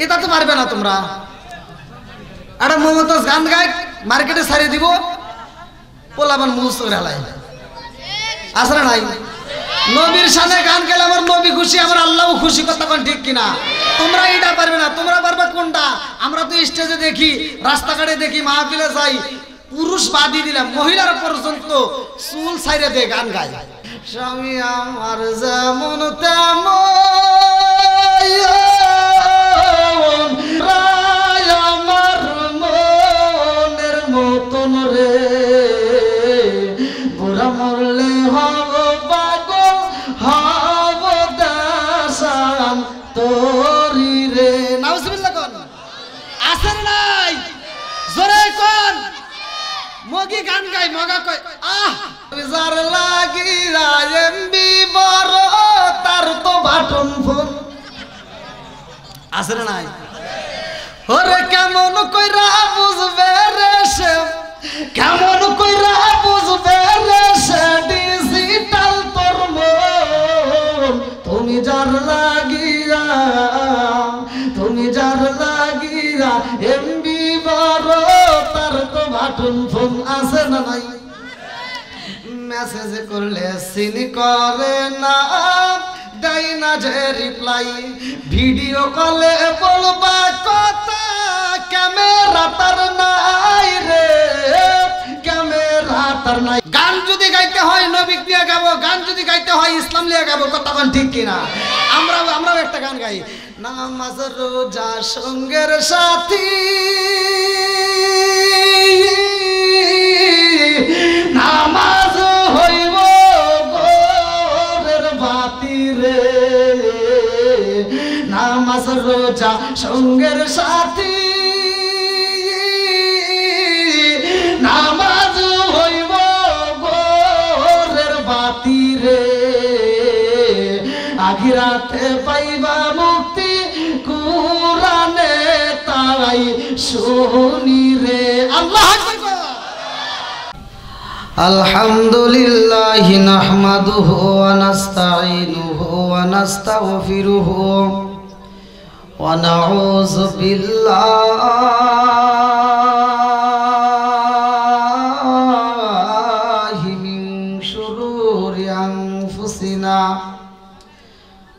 এটা তো পারবে না তোমরা। আরে মমতাজ গান গায় মার্কেটে ছাড়িয়ে দিব, পোলাবান মুখস্থ করে হালাই আসলে নাই। নবীর সামনে গান গেলে আমার নবী খুশি, আমার আল্লাহও খুশি, কথা কোন ঠিক কিনা? তোমরা এটা পারবে না। তোমরা পারবে কোনটা? আমরা তো স্টেজে দেখি, রাস্তাঘাটে দেখি, মাহফিলে যাই, পুরুষ বাদি দিলাম মহিলারা পর্যন্ত চুল ছাইরে দিয়ে গান গায়। স্বামী আমার যেমন তেমন আমার মনের মতন রে, বুড়া মরলে হব পাগল হব দাসান তোরি রে। নাউজুবিল্লাহ কোন আসেন নাই জোরে কোন মগি গান গাই মগা কয় আহ যার লাগি রাজেম্বি বড় তার তো বাটন ফোন আসেন নাই। ওরে কেমন কইরা বুঝবে রে সে, কেমন কইরা বুঝবে রে সে ডিজিটাল তোর মন। তুমি যার লাগিয়া, তুমি যার লাগিয়া এমবি বড় তার তো বাটন ফোন আছে না নাই? মেসেজ করলে সিন করে না, দেয় না যে রিপ্লাই, ভিডিও কলে বলবা কথা ক্যামেরা তার নাই রে, ক্যামেরা তার নাই। গান যদি গাইতে হয় নবী নিয়ে গাবো, গান যদি গাইতে হয় ইসলাম নিয়ে গাবো, কথা কোন ঠিক কিনা? আমরাও একটা গান গাই, নামাজ রোজা সঙ্গের সাথী, নামাজ হইব গোরের বাতি রে, নামাজ রোজা সঙ্গের সাথী, নামাজ হইব গোরের বাতি রে, আখিরাতে পাইবা মুক্তি কুরআনে তাই শুনি রে। আল্লাহ আলহামদুলিল্লাহি নাহমাদুহু ওয়া নাস্তাঈনুহু ওয়া নাস্তাগফিরুহু ওয়া নাউযু বিল্লাহি মিন শুরুরি আনফুসিনা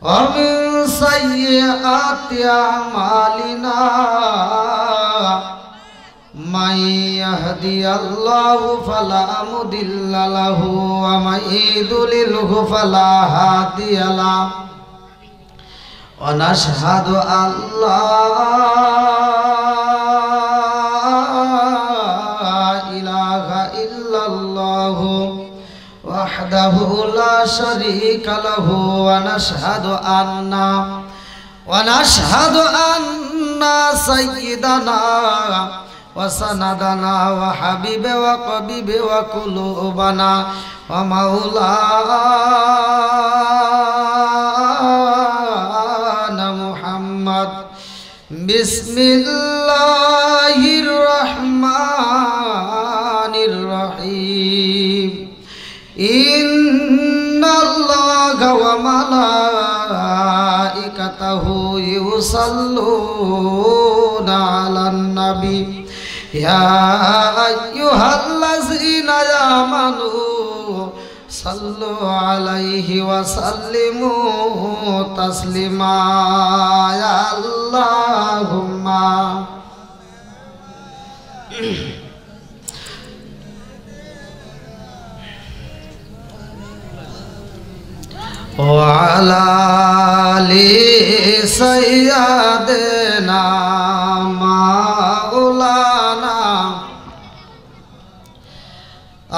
ওয়া মিন সাইয়্যাতি আমালিনা। من يهدي الله فلا مضل له ومن يضلله فلا هادي له ونشهد أن لا إله إلا الله وحده لا شريك له ونشهد أن سيدنا وسندنا وحبيب وقبيب وقلوبنا ومولانا محمد. بسم الله الرحمن الرحيم. إن الله وملائكته يصلون على النبي يا أيها الذين آمنوا صلوا عليه وسلموا تسليما. يا اللهم وعلى آل سيدنا مولانا.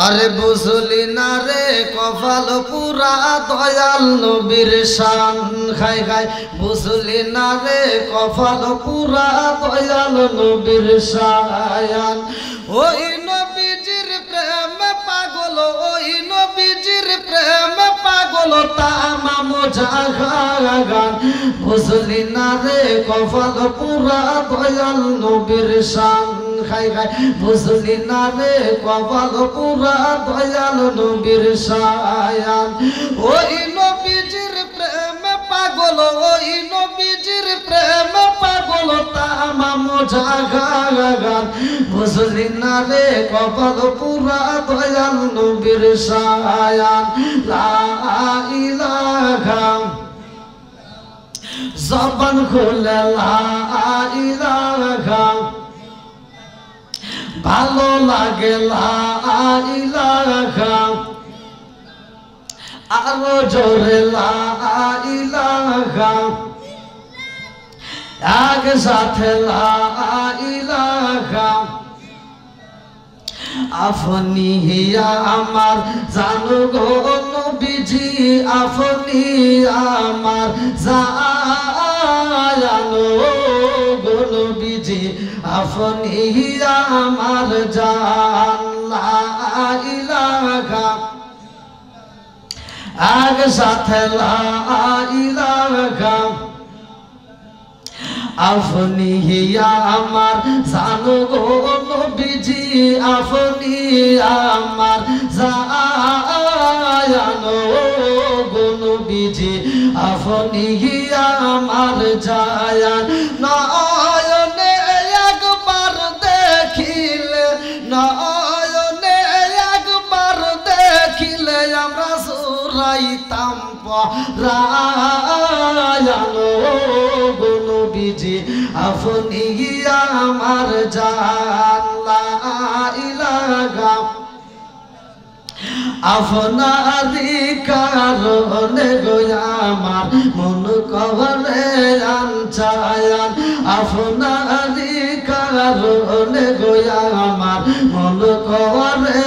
আরে বুঝলি না রে কপাল পুরা দয়াল নবীর শান, খাই খাই বুঝলি না রে কপাল পুরা দয়াল নবীর শান। ওই নবীজির প্রেমে পাগল, ওই নবীজির প্রেমে পাগল তামাম জাহান। বুঝলি না রে কপাল পুরা দয়াল নবীর শান, খাই খাই বুঝলি না রে কপাল পুরা দয়াল নবীর শান। ওই নবীজির প্রেমে পাগল, ওই নবীজির প্রেমে পাগল জাগাগান বুঝলি না রে কপাল পুরা দয়াল নবীর শায়ান লা ইলাহা জবান খুলে লা ইলাহা ভালো লাগে লা ইলাহা আরো জোরে লা ইলাহা এক সাথে লা ইলাহা আপনি আমার জানো গো নবীজি আপনি আমার জানো গো নবীজি আপনি আমার জান লা ইলাহা এক সাথে লা ইলাহা আপনি আমার জানো গো নবীজি আপনি আমার জানো গো নবীজি আপনি আমার জায়ান নয়নে একবার দেখিলে নয়নে একবার দেখিলে আমরা সুরাইতাম পরায়ানো গো নবীজি আপনি আমার জান লা ইলাহা আপনারি কারণে গো আমার মন কবরে আনছায়ান আপনারি কারণে গো আমার মন কবরে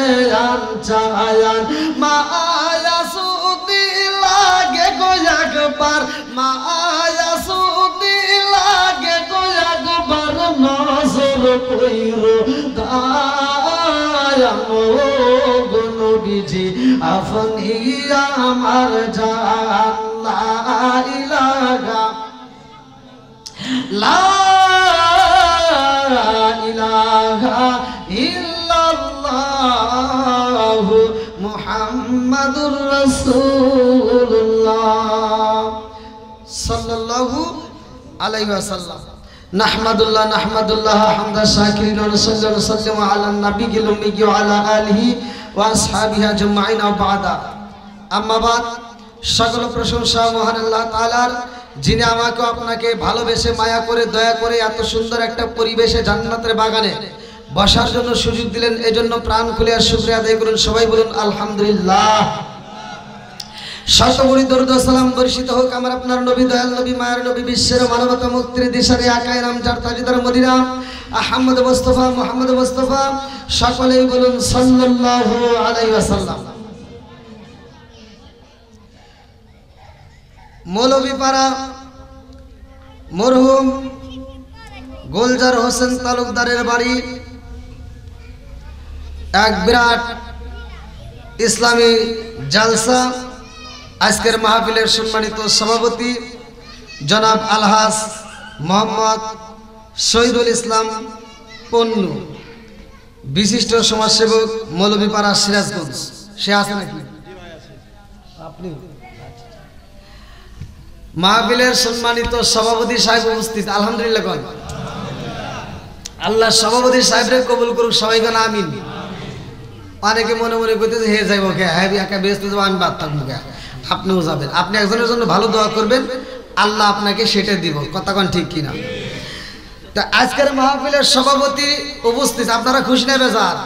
আনছায়ান মায়া সুদি লাগে গো একবার মায়া সুদি লাগে গো একবার নজর কইরো দায়ানো গো নবীজি আপনি আমার জান লা ইলাহা লা ইলাহা ইল্লাল্লাহু মুহাম্মাদুর রাসূলুল্লাহ সাল্লাল্লাহু আলাইহি ওয়াসাল্লাম নাহমাদুল্লাহ নাহমাদুল্লাহ হামদা শাকিরিন ওয়া সাল্লাল্লাহু সাল্লামু আলা নবিয়িল উম্মি ওয়া আলা আলিহি ওয়া আসহাবিহি আজমাইন ওয়া বাদা আম্মা বাদ সকল প্রশংসা মহান আল্লাহ তাআলার যিনি আমাকে আপনাকে ভালোবেসে মায়া করে দয়া করে এত সুন্দর একটা পরিবেশে জান্নাতের বাগানে বসার জন্য সুযোগ দিলেন এজন্য প্রাণ খুলে আর শুকরিয়া আদায় করুন সবাই বলুন আলহামদুলিল্লাহ শতকোটি দরুদ ও সালাম বর্ষিত হোক আমার আপনার নবী দয়াল নবী মায়ের নবী বিশ্বের মানবতা মুক্তির দিশারি আকায়ে নাম যার তাজদার মদিনা আহমদ মুস্তাফা সকলেই বলুন সাল্লাল্লাহু আলাইহি ওয়াসাল্লাম মৌলভীপাড়া মরহুম গোলজার হোসেন তালুকদারের বাড়ি এক বিরাট ইসলামী জালসা আজকের মাহফিলের সম্মানিত সভাপতি জনাব আলহাজ মোহাম্মদ শহীদুল ইসলাম পন্নু বিশিষ্ট সমাজসেবক মৌলভীপাড়া সিরাজগঞ্জ সে আছে নাকি আপনি মাহফিলের সম্মানিত সভাপতি সাহেব উপস্থিত আলহামদুলিল্লাহ কোন আল্লাহ সভাপতি সাহেবরে কবুল করুক সবাই কোন আমিন অনেকে মনে মনে করতেছে হে যাইব কে হ্যাঁ একা ব্যস্ত যাবো আমি বাদ থাকবো কে আপনিও যাবেন আপনি একজনের জন্য ভালো দোয়া করবেন আল্লাহ আপনাকে সেটা দিব কথা কোন ঠিক কিনা তা আজকের মাহফিলের সভাপতি উপস্থিত আপনারা খুশি না বেজার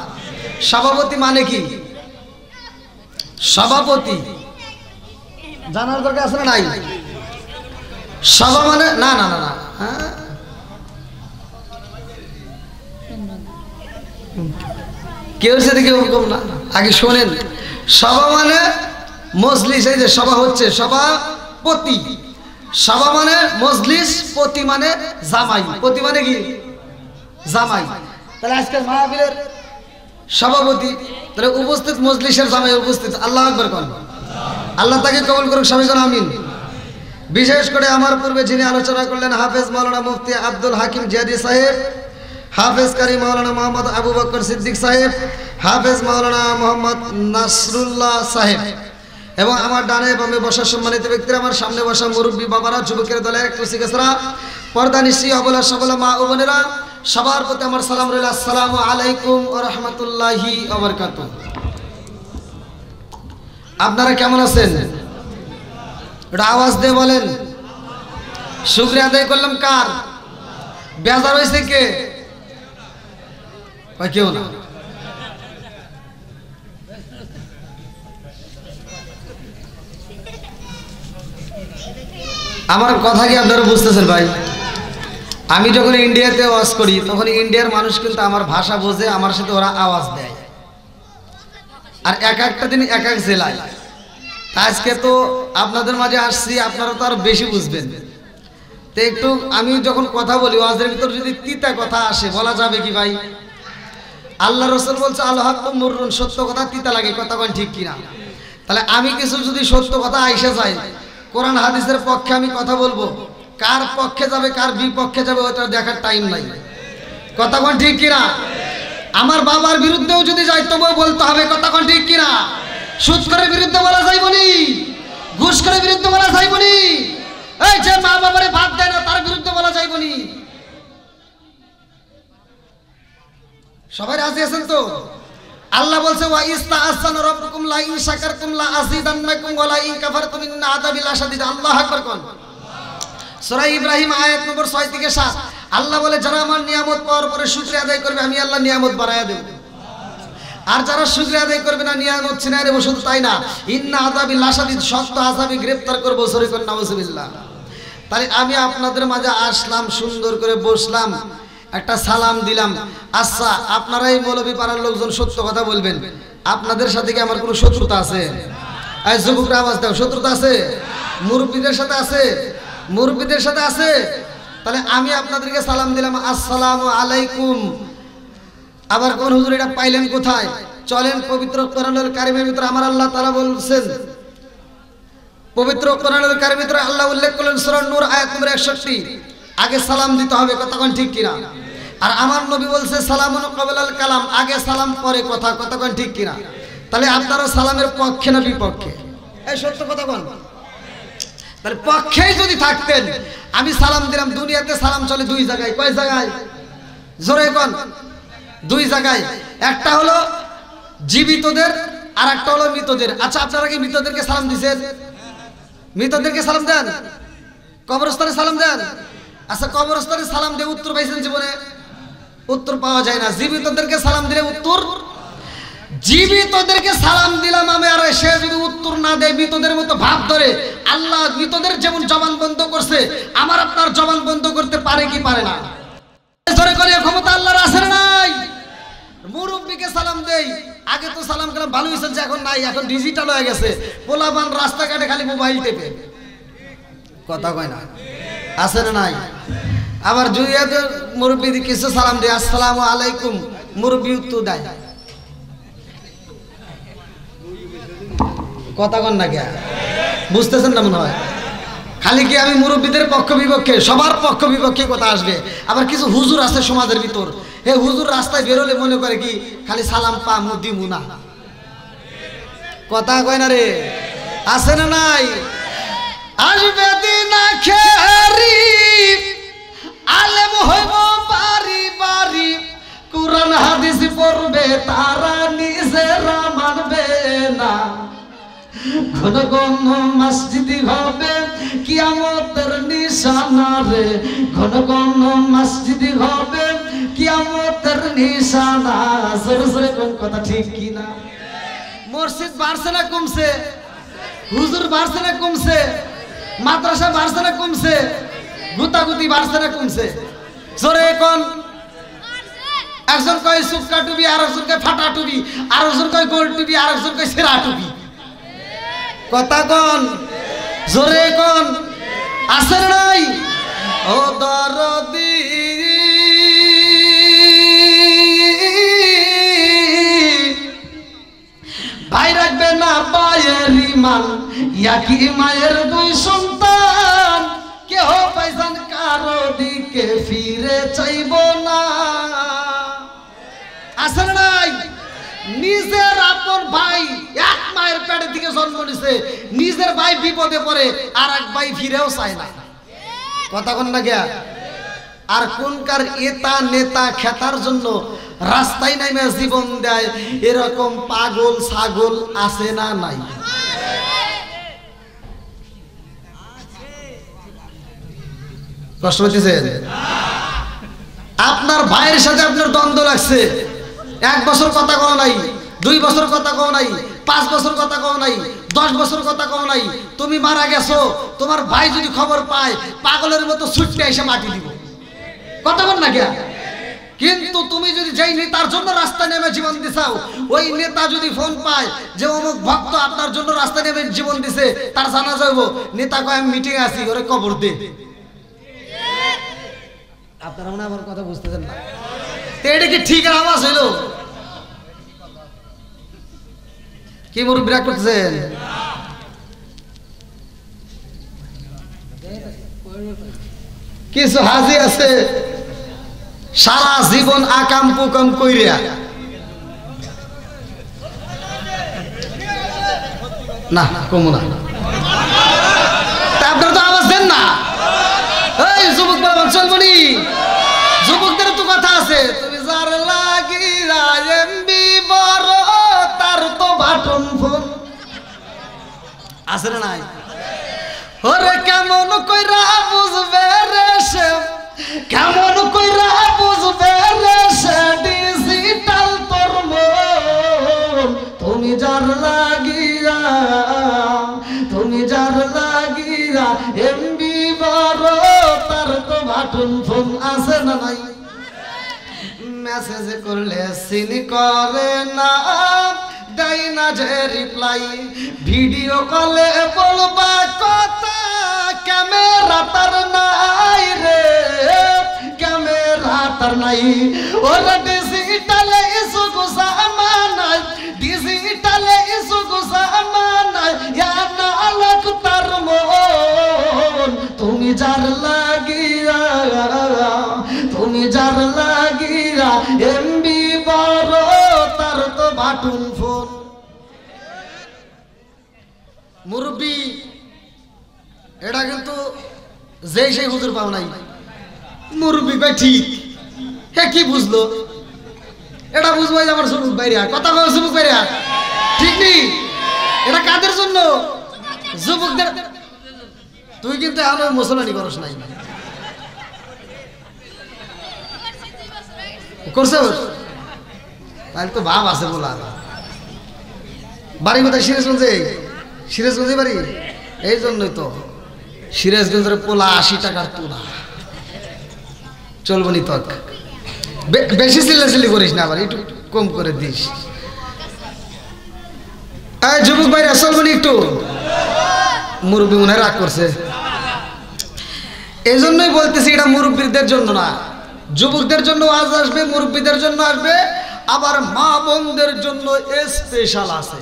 সভাপতি মানে কি সভাপতি জানার দরকার আছে না নাই সভা মানে না না না না হ্যাঁ কেউ সেদিকে ওরকম না আগে শোনেন সভা মানে মজলিস এই যে সভা হচ্ছে সভাপতি সভা মানে মজলিস পতি মানে জামাই পতি মানে কি জামাই তাহলে আজকের মাহফিলের সভাপতি তাহলে উপস্থিত মজলিসের জামাই উপস্থিত আল্লাহু আকবার কোন আল্লাহ তাকে কবুল করুক সবাই কোন আমিন বিশেষ করে আমার পূর্বে যিনি আলোচনা করলেন হাফেজ মাওলানা মুফতি আব্দুল হাকিম জিয়াদি সাহেব হাফেজ কারি মাওলানা মোহাম্মদ আবু বকর সিদ্দিক সাহেব হাফেজ মাওলানা মোহাম্মদ নাসরুল্লাহ সাহেব এবং আমার ডানে বামে বসা সম্মানিত ব্যক্তিরা আমার সামনে বসা মুরব্বী বাবারা যুবকের দলের একটু সিগেসরা পর্দা নিশ্চয়ই অবলা সবলা মা ও বোনেরা সবার প্রতি আমার সালাম রইল, আসসালামু আলাইকুম ওয়া রাহমাতুল্লাহি ওয়া বারাকাতুহু। আপনারা কেমন আছেন? এটা আওয়াজ দিয়ে বলেন। শুকরিয়া আদায় করলাম কার? বেজার হয়েছে কে? কেউ না। আমার কথা কি আপনারা বুঝতেছেন ভাই? আমি যখন ইন্ডিয়াতে ওয়াজ করি তখন ইন্ডিয়ার মানুষ কিন্তু আমার ভাষা বোঝে, আমার সাথে ওরা আওয়াজ দেয়। আর এক একটা দিন এক এক জেলায়। আজকে তো আপনাদের মাঝে আসছি, আপনারা তো আরো বেশি বুঝবেন। তো একটু আমি যখন কথা বলি ওয়াজের ভিতর যদি তিতা কথা আসে, বলা যাবে কি ভাই? আল্লাহ রাসূল বলছে আল হাক্কু মুররুন, সত্য কথা তিতা লাগে, কথা কোন ঠিক কিনা? তাহলে আমি কিছু যদি সত্য কথা আইসা যায়, কোরআন হাদিসের পক্ষে আমি কথা বলবো, কার পক্ষে যাবে কার বিপক্ষে যাবে ওটা দেখার টাইম নাই, কথা কোন ঠিক কিনা? আমার বাবার বিরুদ্ধেও যদি যাই তবুও বলতে হবে, কথা কোন ঠিক কিনা? সুদ করে বিরুদ্ধে বলা যাইব নি, ঘুষ করে বিরুদ্ধে বলা যাইব নি, এই যে মা বাবারে ভাত দেয় না তার বিরুদ্ধে বলা যাইব নি। সবাই রাজি আছেন তো? আল্লাহ বলছে ওয়া ইস্তাআসানা রাব্বুকুম লা ইন শাকারতুম লা আযীদান্নাকুম ওয়া লা ইন কাফারতুম ইন্না আযাবি লাশাদীদ। আল্লাহু আকবার কোন? সূরা ইব্রাহিম আয়াত নম্বর 6 থেকে 7। আল্লাহ বলে যারা আমার নিয়ামত পাওয়ার পরে শুকরিয়া আদায় করবে আমি আল্লাহ নিয়ামত বাড়ায়া দেব, আর যারা শুকরিয়া আদায় করবে না নিয়ামত ছিনায় নেব। শুধু তাই না, ইন্না আযাবি লাশাদীদ, শক্ত আযাবে গ্রেফতার করব। সরি কোন নাউযুবিল্লাহ। তাহলে আমি আপনাদের মাঝে আসলাম, সুন্দর করে বসলাম, একটা সালাম দিলাম। আচ্ছা, আপনারাই মৌলভী পাড়ার লোকজন সত্য কথা বলবেন, আপনাদের সাথে কি আমার কোনো শত্রুতা আছে? এই যুবকরা আওয়াজ দাও, শত্রুতা আছে? মুরব্বীদের সাথে আছে? মুরব্বীদের সাথে আছে? তাহলে আমি আপনাদেরকে সালাম দিলাম, আসসালামু আলাইকুম। আবার কোন হুজুর এটা পাইলেন কোথায়? চলেন পবিত্র কোরআনুল কারীমের ভিতরে আমার আল্লাহ তাআলা বলছেন, পবিত্র কোরআনুল কারীমের ভিতরে আল্লাহ উল্লেখ করলেন সূরা নূর আয়াত নম্বর 61, আগে সালাম দিতে হবে, কথা কোন ঠিক কিনা? আর আমার নবী বলছে সালামুন ক্বাবলাল কালাম, আগে সালাম পরে কথা, কথা কোন ঠিক কিনা? তাহলে আপনারা সালামের পক্ষে না বিপক্ষে? এই সত্য কথা কোন? তাহলে পক্ষেই যদি থাকতেন, আমি সালাম দিলাম। দুনিয়াতে সালাম চলে দুই জায়গায়, কয় জায়গায়? জোরে কোন? দুই জায়গায়। একটা হলো জীবিতদের আর একটা হলো মৃতদের। আচ্ছা, আপনারা কি মৃতদেরকে সালাম দিয়েছেন? মৃতদেরকে সালাম দেন? কবরস্থানে সালাম দেন? আচ্ছা, কবরস্থানে সালাম দিয়ে উত্তর পাইছেন জীবনে? উত্তর পাওয়া যায় না। জীবিতদেরকে সালাম দিলে উত্তর। জীবিতদেরকে সালাম দিলাম আমি, আর সে যদি উত্তর না দেয়, মৃতদের মতো ভাব ধরে, আল্লাহ মৃতদের যেমন জবান বন্ধ করছে, আমার আপনার জবান বন্ধ করতে পারে কি পারে না? জোরে করে ক্ষমতা আল্লাহর আছে না নাই? মুরব্বিকে সালাম দেই, আগে তো সালাম করলাম ভালো হয়েছে, যে এখন নাই, এখন ডিজিটাল হয়ে গেছে। পোলাপান রাস্তাঘাটে খালি মোবাইল টেপে, কথা কয় না, আছে না নাই? আবার জুইয়াতে মুরব্বি কিছু সালাম দেয়, আসসালামু আলাইকুম, মুরব্বি উত্তর দেয়, কথা কন না কে? বুঝতেছেন না মনে হয়? খালি কি আমি মুরব্বীদের পক্ষ বিপক্ষে? সবার পক্ষ বিপক্ষে কথা আসবে। আবার কিছু হুজুর আছে সমাজের ভিতর, হে হুজুর রাস্তায় বেরোলে মনে করে কি খালি সালাম পা মুদি মুনা, কথা কয় না রে? আছে না নাই? আসবে দিন আখেরি, আলেম হইব বাড়ি বাড়ি, কুরআন হাদিস পড়বে তারা নিজেরা মানবে না। ঘন ঘন মসজিদ হবে কিয়ামতের নিশানা রে, ঘন ঘন মসজিদ হবে কিয়ামতের নিশানা। জোরে জোরে কোন কথা ঠিক কি না? মসজিদ বাড়ছে না কমছে? হুজুর বাড়ছে না কমছে? মাদ্রাসা বাড়ছে না কমছে? গুতাগুতি বাড়ছে না কমছে? জোরে কোন? একজন কয় সুক্কা টুপি, আর একজন কয় ফাটা টুপি, আর একজন কয় গোল টুপি, আর একজন কয় সেরা টুপি, কথা কোন? জোরে কোন? আছে না নাই? ও দরদি ভাই রাখবে না পায়ের ইমান, ইয়াকি মায়ের দুই সন্তান, কেহ পাইজান কারো দিকে ফিরে চাইব না। আছে না নাই? নিজের আপন ভাই এক মায়ের পেটে থেকে জন্ম নিছে, নিজের ভাই বিপদে পড়ে আর এক ভাই ফিরেও চায় না, কথা কোন না গিয়া? আর কোনকার এতা নেতা খেতার জন্য রাস্তায় নামে জীবন দেয়, এরকম পাগল ছাগল আছে না নাই? কষ্ট হইতেছেন? আপনার ভাইয়ের সাথে আপনার দ্বন্দ্ব লাগছে, 1 বছর কথা কও নাই, 2 বছর কথা কও নাই, 5 বছর কথা কও নাই, 10 বছর কথা কও নাই, তুমি মারা গেছো, তোমার ভাই যদি খবর পায় পাগলের মতো ছুটতে এসে মাটি দিব, কথা বল না কে? কিন্তু তুমি যদি যেই নেতার জন্য রাস্তা নেমে জীবন দিছাও, ওই নেতা যদি ফোন পায় যে অমুক ভক্ত আপনার জন্য রাস্তা নেমে জীবন দিছে, তার জানা যাইবো, নেতা কয় আমি মিটিং আছি, ওরে কবর দে। আপনারা মনে আমার কথা বুঝতেছেন না? এটা কি ঠিক আওয়াজ হইল? কি মুরব্বি রাগ করতেছেন? কিছু হাজি আছে সারা জীবন আকাম পুকাম কইরা, না কমু না, আপনারা তো আওয়াজ দেন না। এই যুবক বাবা চলবনি, যুবকদের তো কথা আছে, তুমি যার লাগিরা এমবি বড় তার তো বাটন ফোন আছে না নাই? ওরে কেমন কইরা বুঝবে রে সে, কেমন কইরা বুঝবে রে সে ডিজিটাল তোর মন, তুমি যার লাগিরা, তুমি যার লাগিরা এমবি বড় তার তো বাটন ফোন আছে না নাই? মেসেজ করলে সিন করে না, দেয় না যে রিপ্লাই, ভিডিও কলে বলবা কথা, ক্যামেরা তার নাই রে, ক্যামেরা তার নাই। ওরা ডিজিটালে ইসু গুসা মানাই, ডিজিটালে ইসু গুসা মানাই, ইয়া নালক তার মন, তুমি যার লাগিয়া, তুমি যার লাগিয়া এমবি বড় তার তো বাটন ফোন। মুরব্বি এটা কিন্তু যে সেই হুজুর পাও নাই, মুরব্বি কয় ঠিক, হে কি বুঝলো? এটা বুঝবো যে আমার যুবক বাইরা কথা বলে, যুবক বাইরা ঠিক নেই, এটা কাদের জন্য? যুবকদের। তুই কিন্তু এখন মুসলমানি করস নাই, করছে তাহলে তো ভাব আছে বলা। বাড়ি কোথায়? সিরাজগঞ্জে। সিরাজগঞ্জে বাড়ি, এই জন্যই তো সিরাজগঞ্জের পোলা 80 টাকার তোলা, চলবনি তক। বেশি চিল্লাচিল্লি করিস না, আবার একটু কম করে দিস। এই যুবক ভাইরা চলবনি একটু, মুরব্বী মনে রাগ করছে, এই জন্যই বলতেছি এটা মুরব্বীদের জন্য না, যুবকদের জন্য আজ আসবে, মুরব্বীদের জন্য আসবে, আবার মা বোনদের জন্য স্পেশাল আছে।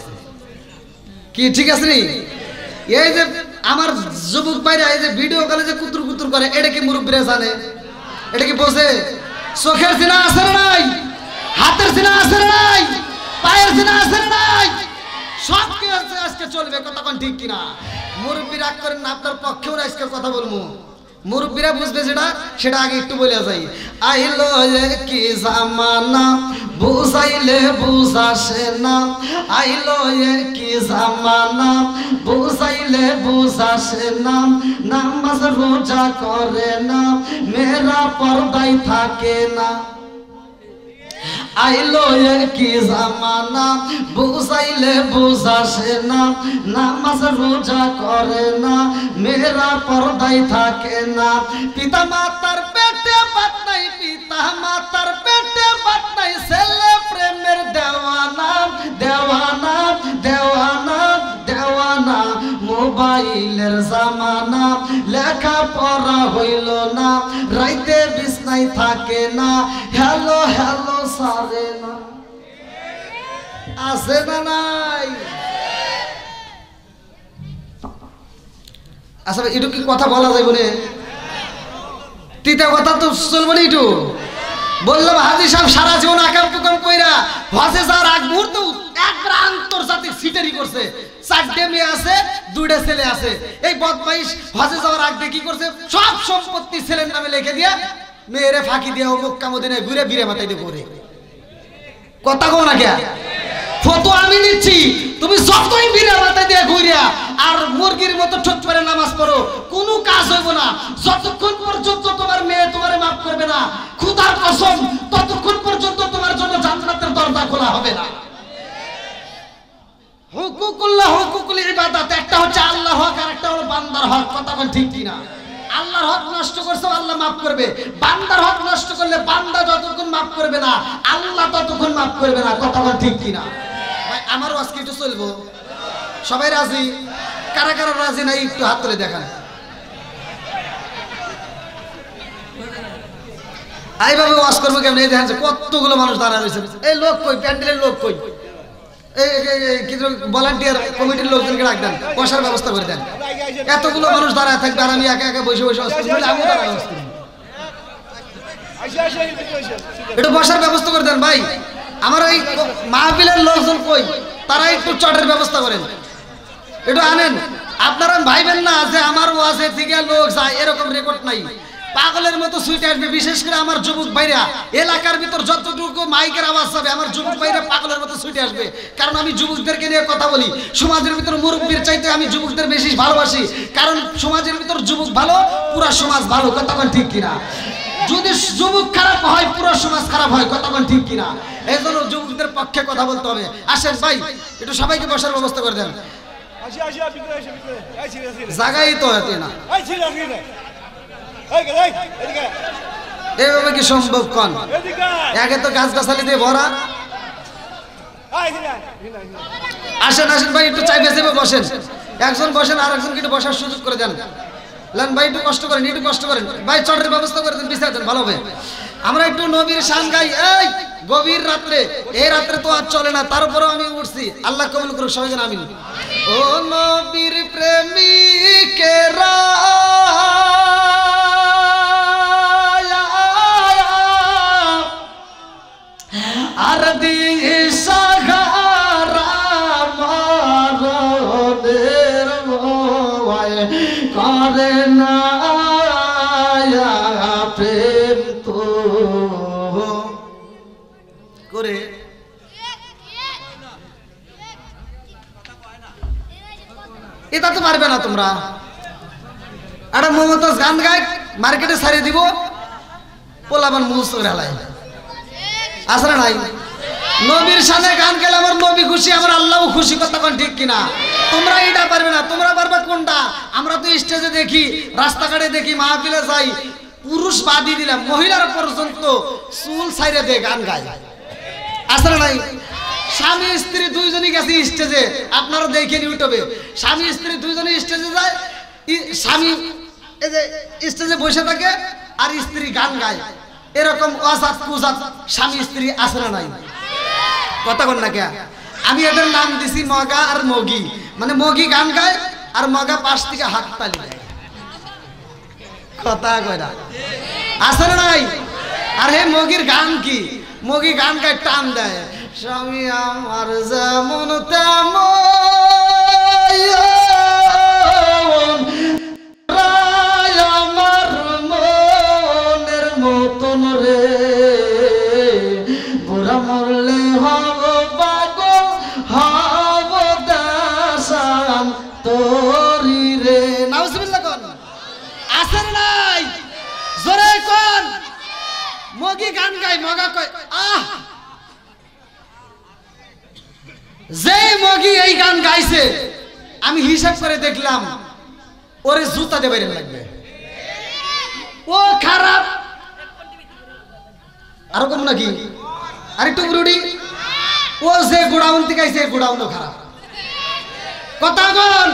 কি ঠিক আছে নি? এই যে আমার যুবক ভাইরা এই যে ভিডিও কলে যে কুতুর কুতুর করে, এটা কি মুরব্বীরা জানে? এটা কি বোঝে? চোখের সিনা আছে না নাই? হাতের সিনা আছে না নাই? পায়ের সিনা আছে না নাই? সব কি আজকে চলবে, কথা কোন ঠিক কিনা? মুরব্বী রাগ করেন না, আপনার পক্ষেও আজকে কথা বলবো, মুরব্বীরা বুঝবে যেটা, সেটা আগে একটু বলে যাই। আইলো কি জামানা বুঝাইলে বুঝাসে না, আইলো কি জামানা বুঝাইলে বুঝাসে না, নামাজ রোজা করে না, মেয়েরা পর্দায় থাকে না। আইলো কি জামানা বুঝাইলে বুঝাসে না, নামাজ রোজা করে না, মেয়েরা পর্দায় থাকে না। পিতা মাতার পেটে ভাত নাই, পিতা মাতার পেটে ভাত নাই, ছেলে প্রেমের দেওয়ানা, দেওয়ানা, দেওয়ানা, দেওয়ানা। মোবাইলের জামানা, লেখা পড়া হইল না, রাইতে বিছনায় থাকে না, হ্যালো হ্যালো সারে না। আছে না নাই? আসলে একটু কি কথা বলা যায় বলে, তিতা কথা তো চলবো না। একটু বললাম হাজি সাহেব সারা জীবন আকাম কুকাম কইরা হজে যাওয়ার আগ মুহূর্ত একবার আন্তর্জাতিক সিটারি করছে, 4টে মেয়ে আছে, 2টা ছেলে আছে। এই বদমাইশ হজে যাওয়ার আগ দিয়ে কি করছে, সব সম্পত্তি ছেলের নামে লিখে দিয়া মেয়েরে ফাঁকি দিয়ে মক্কা মদিনায় ঘুরে বিরে মাথায় দিয়ে ঘুরে কথা কও না কে ফটো আমি দিচ্ছি তুমি যতই বিরে মাথায় দিয়ে ঘুরিয়া আর মুরগির মতো ঠোঁট করে নামাজ পড়ো কোনো কাজ হইব না যতক্ষণ পর্যন্ত তোমার মেয়ে তোমারে মাফ করবে না খোদার কসম ততক্ষণ পর্যন্ত তোমার জন্য জান্নাতের দরজা খোলা হবে না হুকুকুল্লাহ হুকুকুল ইবাদত একটা হচ্ছে আল্লাহর হক আর একটা হলো বান্দার হক কথা বল ঠিক কি না আল্লাহর হক নষ্ট করছো আল্লাহ মাফ করবে বান্দার হক নষ্ট করলে বান্দা যতক্ষণ মাফ করবে না আল্লাহ ততক্ষণ মাফ করবে না কথা বল ঠিক কি না ভাই আমারও আজকে একটু চলবো সবাই রাজি কারা কারা রাজি নাই একটু হাত তুলে দেখান এইভাবে ওয়াজ করবো কেমন এই দেখেন কতগুলো মানুষ দাঁড়া রয়েছে এই লোক কই প্যান্ডেলের লোক কই ভলান্টিয়ার কমিটির লোকজনকে ডাক দেন বসার ব্যবস্থা করে দেন এতগুলো মানুষ দাঁড়ায় থাকবে আর আমি একা একা বসে বসে আমি দাঁড়ায় একটু বসার ব্যবস্থা করে দেন ভাই আমার ওই মাহফিলের লোকজন কই তারা একটু চটের ব্যবস্থা করেন একটু আনেন আপনারা ভাইবেন না যে আমার ওয়াজে থেকে লোক যায় এরকম রেকর্ড নাই পাগলের মতো সুইটে আসবে বিশেষ করে আমার যুবক ভাইরা এলাকার ভিতর যতটুকু মাইকের আওয়াজ হবে আমার যুবক ভাইরা পাগলের মতো সুইটে আসবে কারণ আমি যুবকদেরকে নিয়ে কথা বলি সমাজের ভিতর মুরব্বীর চাইতে আমি যুবকদের বেশি ভালোবাসি কারণ সমাজের ভিতর যুবক ভালো পুরো সমাজ ভালো কথা বল ঠিক কিনা যদি যুবক খারাপ হয় পুরো সমাজ খারাপ হয় কথা বল ঠিক কিনা এই জন্য যুবকদের পক্ষে কথা বলতে হবে আসেন ভাই একটু সবাইকে বসার ব্যবস্থা করে দেন জায়গাই তো হতে না এইভাবে কি সম্ভব কোন একে তো গাছ গাছালি দিয়ে ভরা আসেন আসেন ভাই একটু চাই বেঁচে বসেন একজন বসেন আর একজনকে একটু বসার সুযোগ করে দেন লান ভাই একটু কষ্ট করেন ভাই চটের ব্যবস্থা করে দেন বিছাই দেন ভালো হবে আমরা একটু নবীর শান গাই এই গভীর রাত্রে এই রাত্রে তো আর চলে না তারপরেও আমি উঠছি আল্লাহ কবুল করুক সবাই যেন আমিন ও নবীর প্রেমিকেরা আর দিশা গারা মারদের ভয় করে না প্রেম তো করে এটা তো পারবে না তোমরা একটা মমতাজ গান গায় মার্কেটে ছাড়িয়ে দিব পোলাবান মুখস্থ করে হালাই আসলে নাই নবীর সামনে গান গেলে আমার নবী খুশি আমার আল্লাহও খুশি কথা কোন ঠিক কিনা তোমরা এটা পারবে না তোমরা পারবে কোনটা আমরা তো স্টেজে দেখি রাস্তাঘাটে দেখি মাহফিলে যাই পুরুষ বাদই দিলাম মহিলারা পর্যন্ত চুল ছাইরে দিয়ে গান গায় আসলে নাই স্বামী স্ত্রী দুইজনই গেছে স্টেজে আপনারা দেখেন ইউটিউবে স্বামী স্ত্রী দুইজনই স্টেজে যায় স্বামী এই যে স্টেজে বসে থাকে আর স্ত্রী গান গায় এরকম অজাত কুজাত স্বামী স্ত্রী আছে না নাই কথা বল না কে আমি এদের নাম দিছি মগা আর মগি মানে মগি গান গায় আর মগা পাশ থেকে হাত তালি দেয় কথা কয় না আছে না নাই আর হে মগির গান কি মগি গান গায় টান দেয় স্বামী আমার যেমন তেমন আমার মনের মতন রে বুড়া মরলে হব পাগল হব দাসাম তোরি রে নাউজুবিল্লাহ কোন আসেন নাই জোরে কোন মগি গান গায় মগা কয় আহ যে মগি এই গান গাইছে আমি হিসাব করে দেখলাম ওরে জুতা দিয়ে বাইরে লাগবে ও খারাপ আর কম নাকি আরেকটু বুড়ি ও যে গোডাউন থেকে আইছে গোডাউনও খারাপ কথা বল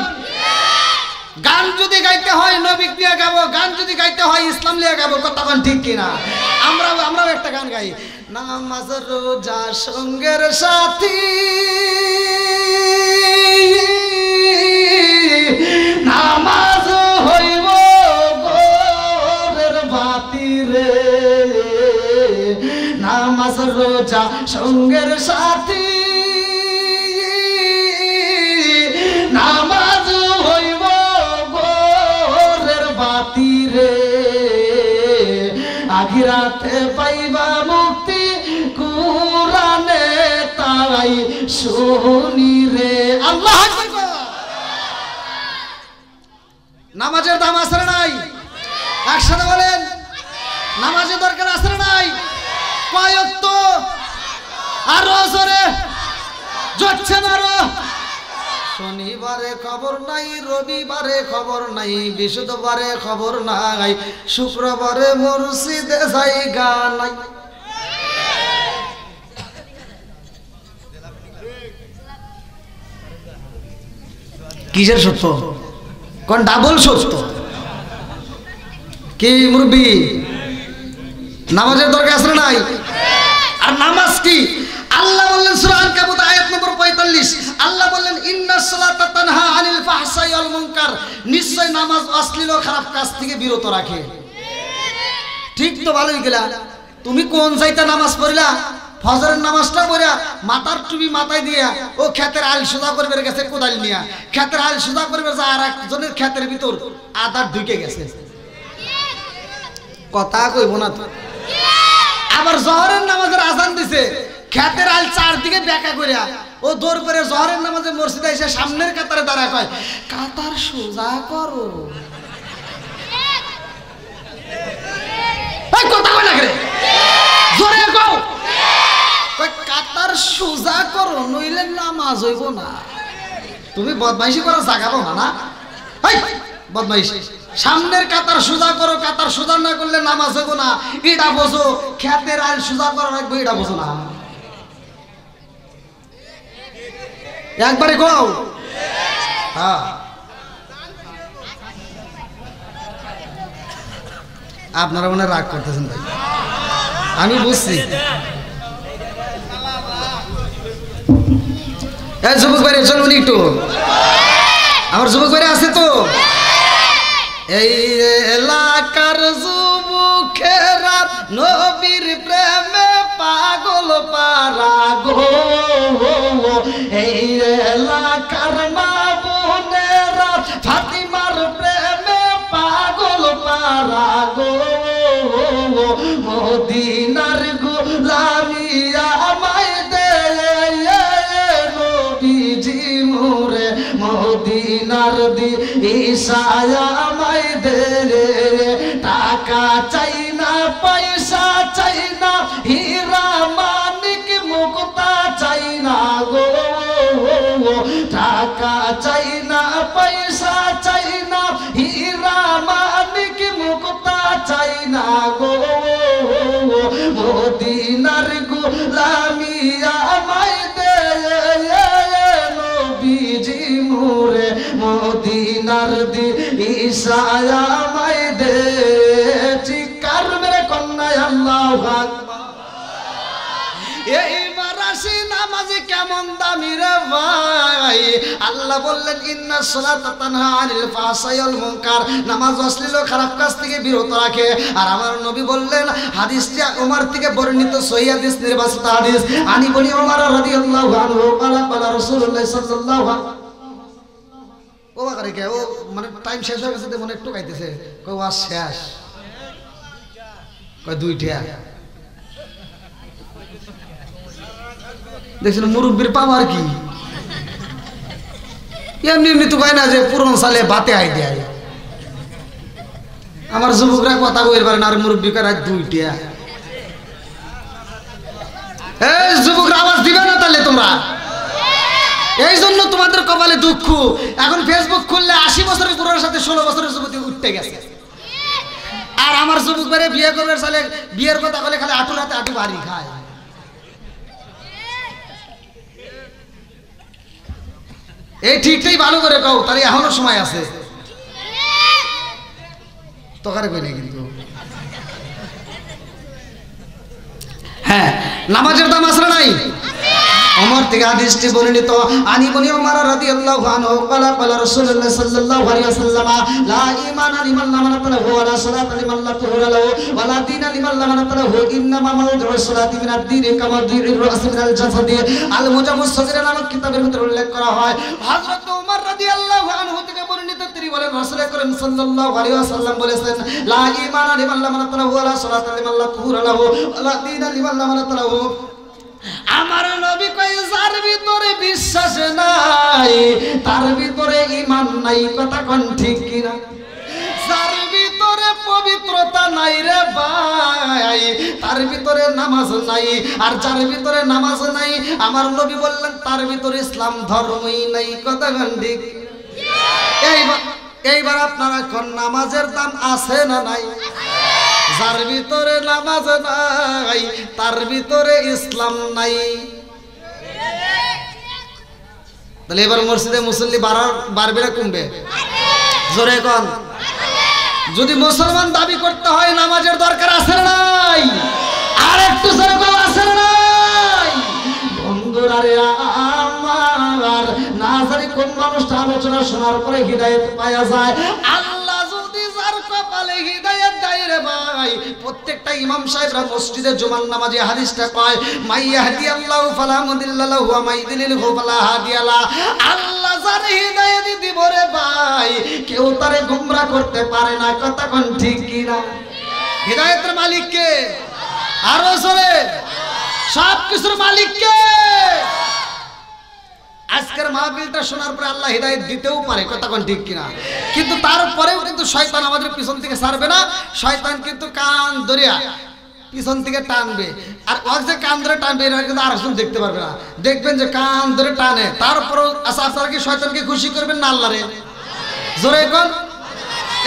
গান যদি গাইতে হয় নবী নিয়ে গাবো গান যদি গাইতে হয় ইসলাম নিয়ে গাবো কথা বল ঠিক কিনা আমরাও একটা গান গাই নামাজ রোজা সঙ্গের সাথী নামাজ হইব গোরের বাতি রে নামাজ রোজা সঙ্গের সাথী নামাজ হইব গোরের বাতি রে আগে আখিরাতে পাইবা মুক্তি কুরআনে তাই শুনি রে। আল্লাহু আকবার। নামাজের দাম আছে না নাই? একসাথে বলেন, নামাজের দরকার আছে না নাই? কয় ওয়াক্ত? আরো জোরে জোরছে মারো। শনিবারে খবর নাই, রবিবারে খবর নাই, বৃহস্পতিবারে খবর নাই, শুক্রবারে মসজিদে জায়গা নাই। কিসের সত্য? কোন ডাবল সত্য? কি মুরব্বি, নামাজের দরকার আছে না নাই? আর নামাজ কি? আল্লাহ বললেন সূরা আনকাবুত আয়াত নম্বর 45, আল্লাহ বললেন ইন্নাস সালাতা তানহা আনিল ফাহশাই ওয়াল মুনকার, নিশ্চয় নামাজ অশ্লীল ও খারাপ কাজ থেকে বিরত রাখে। ঠিক তো, ভালোই গেলা। তুমি কোন চাইতে নামাজ পড়িলা? ফজরের নামাজটা পড়া মাথার টুপি মাথায় দিয়া ও ক্ষেতের আল সোজা করবে গেছে কোদাল নিয়া, ক্ষেতের আল সোজা করবে যা আর একজনের ক্ষেতের ভিতর আদার ঢুকে গেছে। কথা কইব না তো। আবার জহরের নামাজের আজান দিছে, ক্ষেতের আল চারদিকে বেঁকা করিয়া ও দৌড় করে জহরের নামাজে মসজিদে এসে সামনের কাতারে দাঁড়া কয় কাতার সোজা করো। কথা কয় না রে, জোরে কও, কাতার সোজা করো নইলে নামাজ হইব না। তুমি বদমাইশি করার জায়গা পাও না। বদমাইশি, সামনের কাতার সোজা করো, কাতার সোজা না করলে নামাজ হইব না, এটা বোঝো। ক্ষেতের আইন সোজা করা রাখবো, এটা বোঝো না। একবারে কও। হ্যাঁ, আপনারা মনে রাগ করতেছেন ভাই, আমি বুঝছি। এই যুবক ভাই চলুন একটু, আমার যুবক ভাই আছে তো? এই এলাকার যুবকেরা নবীর প্রেমে পাগল পারা গো, এই এলাকার মা বোনেরা ফাতিমার প্রেমে পাগল পারা গো, মদিনার গোলামি আমায় দে নবীজি মোরে, মদিনার দি ঈশায়া আমায় দে, টাকা চাই না পয়সা চাই না, হীরা মানিক মুক্তা চাই না গো, টাকা চাই না পয়সা চাই না, হীরা মানিক মুক্তা চাই না গো, মদিনার গোলামি আমায় দে নবীজি মোরে, মদিনার দি ঈশায়া আমায় দে। চিৎকার মেরে কন্যা আল্লাহু আকবার। এইবার আসি নামাজি কেমন দামি রে ভাই। আল্লাহ বললেন ইন্নাস সালাতা তানহা আনিল ফাহশাই ওয়াল মুনকার, নামাজ অশ্লীল খারাপ কাজ থেকে বিরত রাখে। আর আমার নবী বললেন, হাদিসটি ওমর থেকে বর্ণিত সহিহ হাদিস, নির্বাচিত হাদিস, আনি বনি ওমর রাদিয়াল্লাহু আনহু ক্বালা ক্বালা রাসূলুল্লাহ সাল্লাল্লাহু আলাইহি ও বাকারে কে ও মানে টাইম শেষ হয়ে গেছে, মনে একটু গাইতেছে, কই ওয়াজ শেষ, কই দুইটা। দেখছেন মুরব্বীর পাওয়ার কি? এমনি এমনি তো কয় না যে পুরনো সালে বাতে আই দেয়। আমার যুবকরা কথা কইর পারে না, আর মুরব্বী কয় রাত দুইটা। এই যুবকরা আওয়াজ দিবে না তাহলে তোমরা? এই জন্য তোমাদের কপালে দুঃখ। এখন ফেসবুক খুললে 80 বছরের বুড়ার সাথে 16 বছরের যুবতী উঠতে গেছে। আর আমার যুবক বারে বিয়ে করবে সালে বিয়ের কথা বলে খালি আটু রাতে আটু বাড়ি খায়। এই ঠিকটাই ভালো করে কও, তার এখনো সময় আছে। তোকারে কই না কিন্তু। হ্যাঁ, নামাজের দাম আছে নাই? ওমর থেকে হাদিসটি বর্ণিত, আনি বনি ওমর রাদিয়াল্লাহু আনহু ক্বালা ক্বালা রাসূলুল্লাহ সাল্লাল্লাহু আলাইহি ওয়াসাল্লাম, লা ঈমানা লিমান লা মানাতা লাহু ওয়া লা সালাতা লিমান লা তুহরা লাহু ওয়া লা দীনা লিমান লা মানাতা লাহু, ইন্নামা মাওদু'us সালাতি মিনাদ দীনি কামা দীনুর রাসি মিনাল জাসাদি। আল মুজাম্মুস সাগীরা নামক কিতাবের ভিতরে উল্লেখ করা হয়। হযরত ওমর রাদিয়াল্লাহু আনহু থেকে বর্ণিত বলেন রাসূল করিম সাল্লাল্লাহু আলাইহি ওয়াসাল্লাম বলেছেন লা ঈমানা লিমান লা মানাতালাহু ওয়া লা সালাতা লিমান লা তুহুরা লাহু ওয়া লা দীনা লিমান লা মানাতালাহু। আমার নবী কয় যার ভিতরে বিশ্বাস নাই তার ভিতরে ঈমান নাই, কথা কোন ঠিক কিনা? যার ভিতরে পবিত্রতা নাই রে ভাই তার ভিতরে নামাজ নাই, আর যার ভিতরে নামাজ নাই আমার নবী বললেন তার ভিতরে ইসলাম ধর্মই নাই, কথা কোন ঠিক? এইবার আপনারা কোন নামাজের দাম আছে না নাই? যার ভিতরে নামাজ নাই তার ভিতরে ইসলাম নাই। তাহলে এবার মসজিদে মুসল্লি বাড়বে না কমবে? জোরে কোন। যদি মুসলমান দাবি করতে হয় নামাজের দরকার আছে না নাই? আর একটু জোরে কোন আছে না নাই? বন্ধুরা রে আমার না জানি কোন মানুষটা আলোচনা শোনার পরে হিদায়াত পাওয়া যায়। আল্লাহ যদি যার কপালে হিদায়াত দেয় রে ভাই, প্রত্যেকটা ইমাম সাহেবরা মসজিদে জুমার নামাজে হাদিসটা কয় মাইয়াহদিয়াল্লাহু ফালা মুদিল্লা লাহু ওয়া মাইয়ুদ্লিলহু ফালা হাদিয়া লাহু। আল্লাহ যার হিদায়াত দিব রে ভাই কেউ তারে গোমরা করতে পারে না, কথা কোন ঠিক কি না? হিদায়াতের মালিক কে? আরো জোরে। সব কিছুর মালিক কে? আজকের মাহফিলটা শোনার পরে আল্লাহ হিদায়াত দিতেও পারে, কথা কোন ঠিক কিনা? কিন্তু তারপরেও কিন্তু শয়তান আমাদের পিছন থেকে ছাড়বে না। শয়তান কিন্তু কান ধরিয়া পিছন থেকে টানবে, আর ও যে কান ধরে টানবে এটা কিন্তু আরেকজন দেখতে পারবে না। দেখবেন যে কান ধরে টানে, তারপরও আচ্ছা আপনারা কি শয়তানকে খুশি করবেন না আল্লাহরে? জোরে কোন।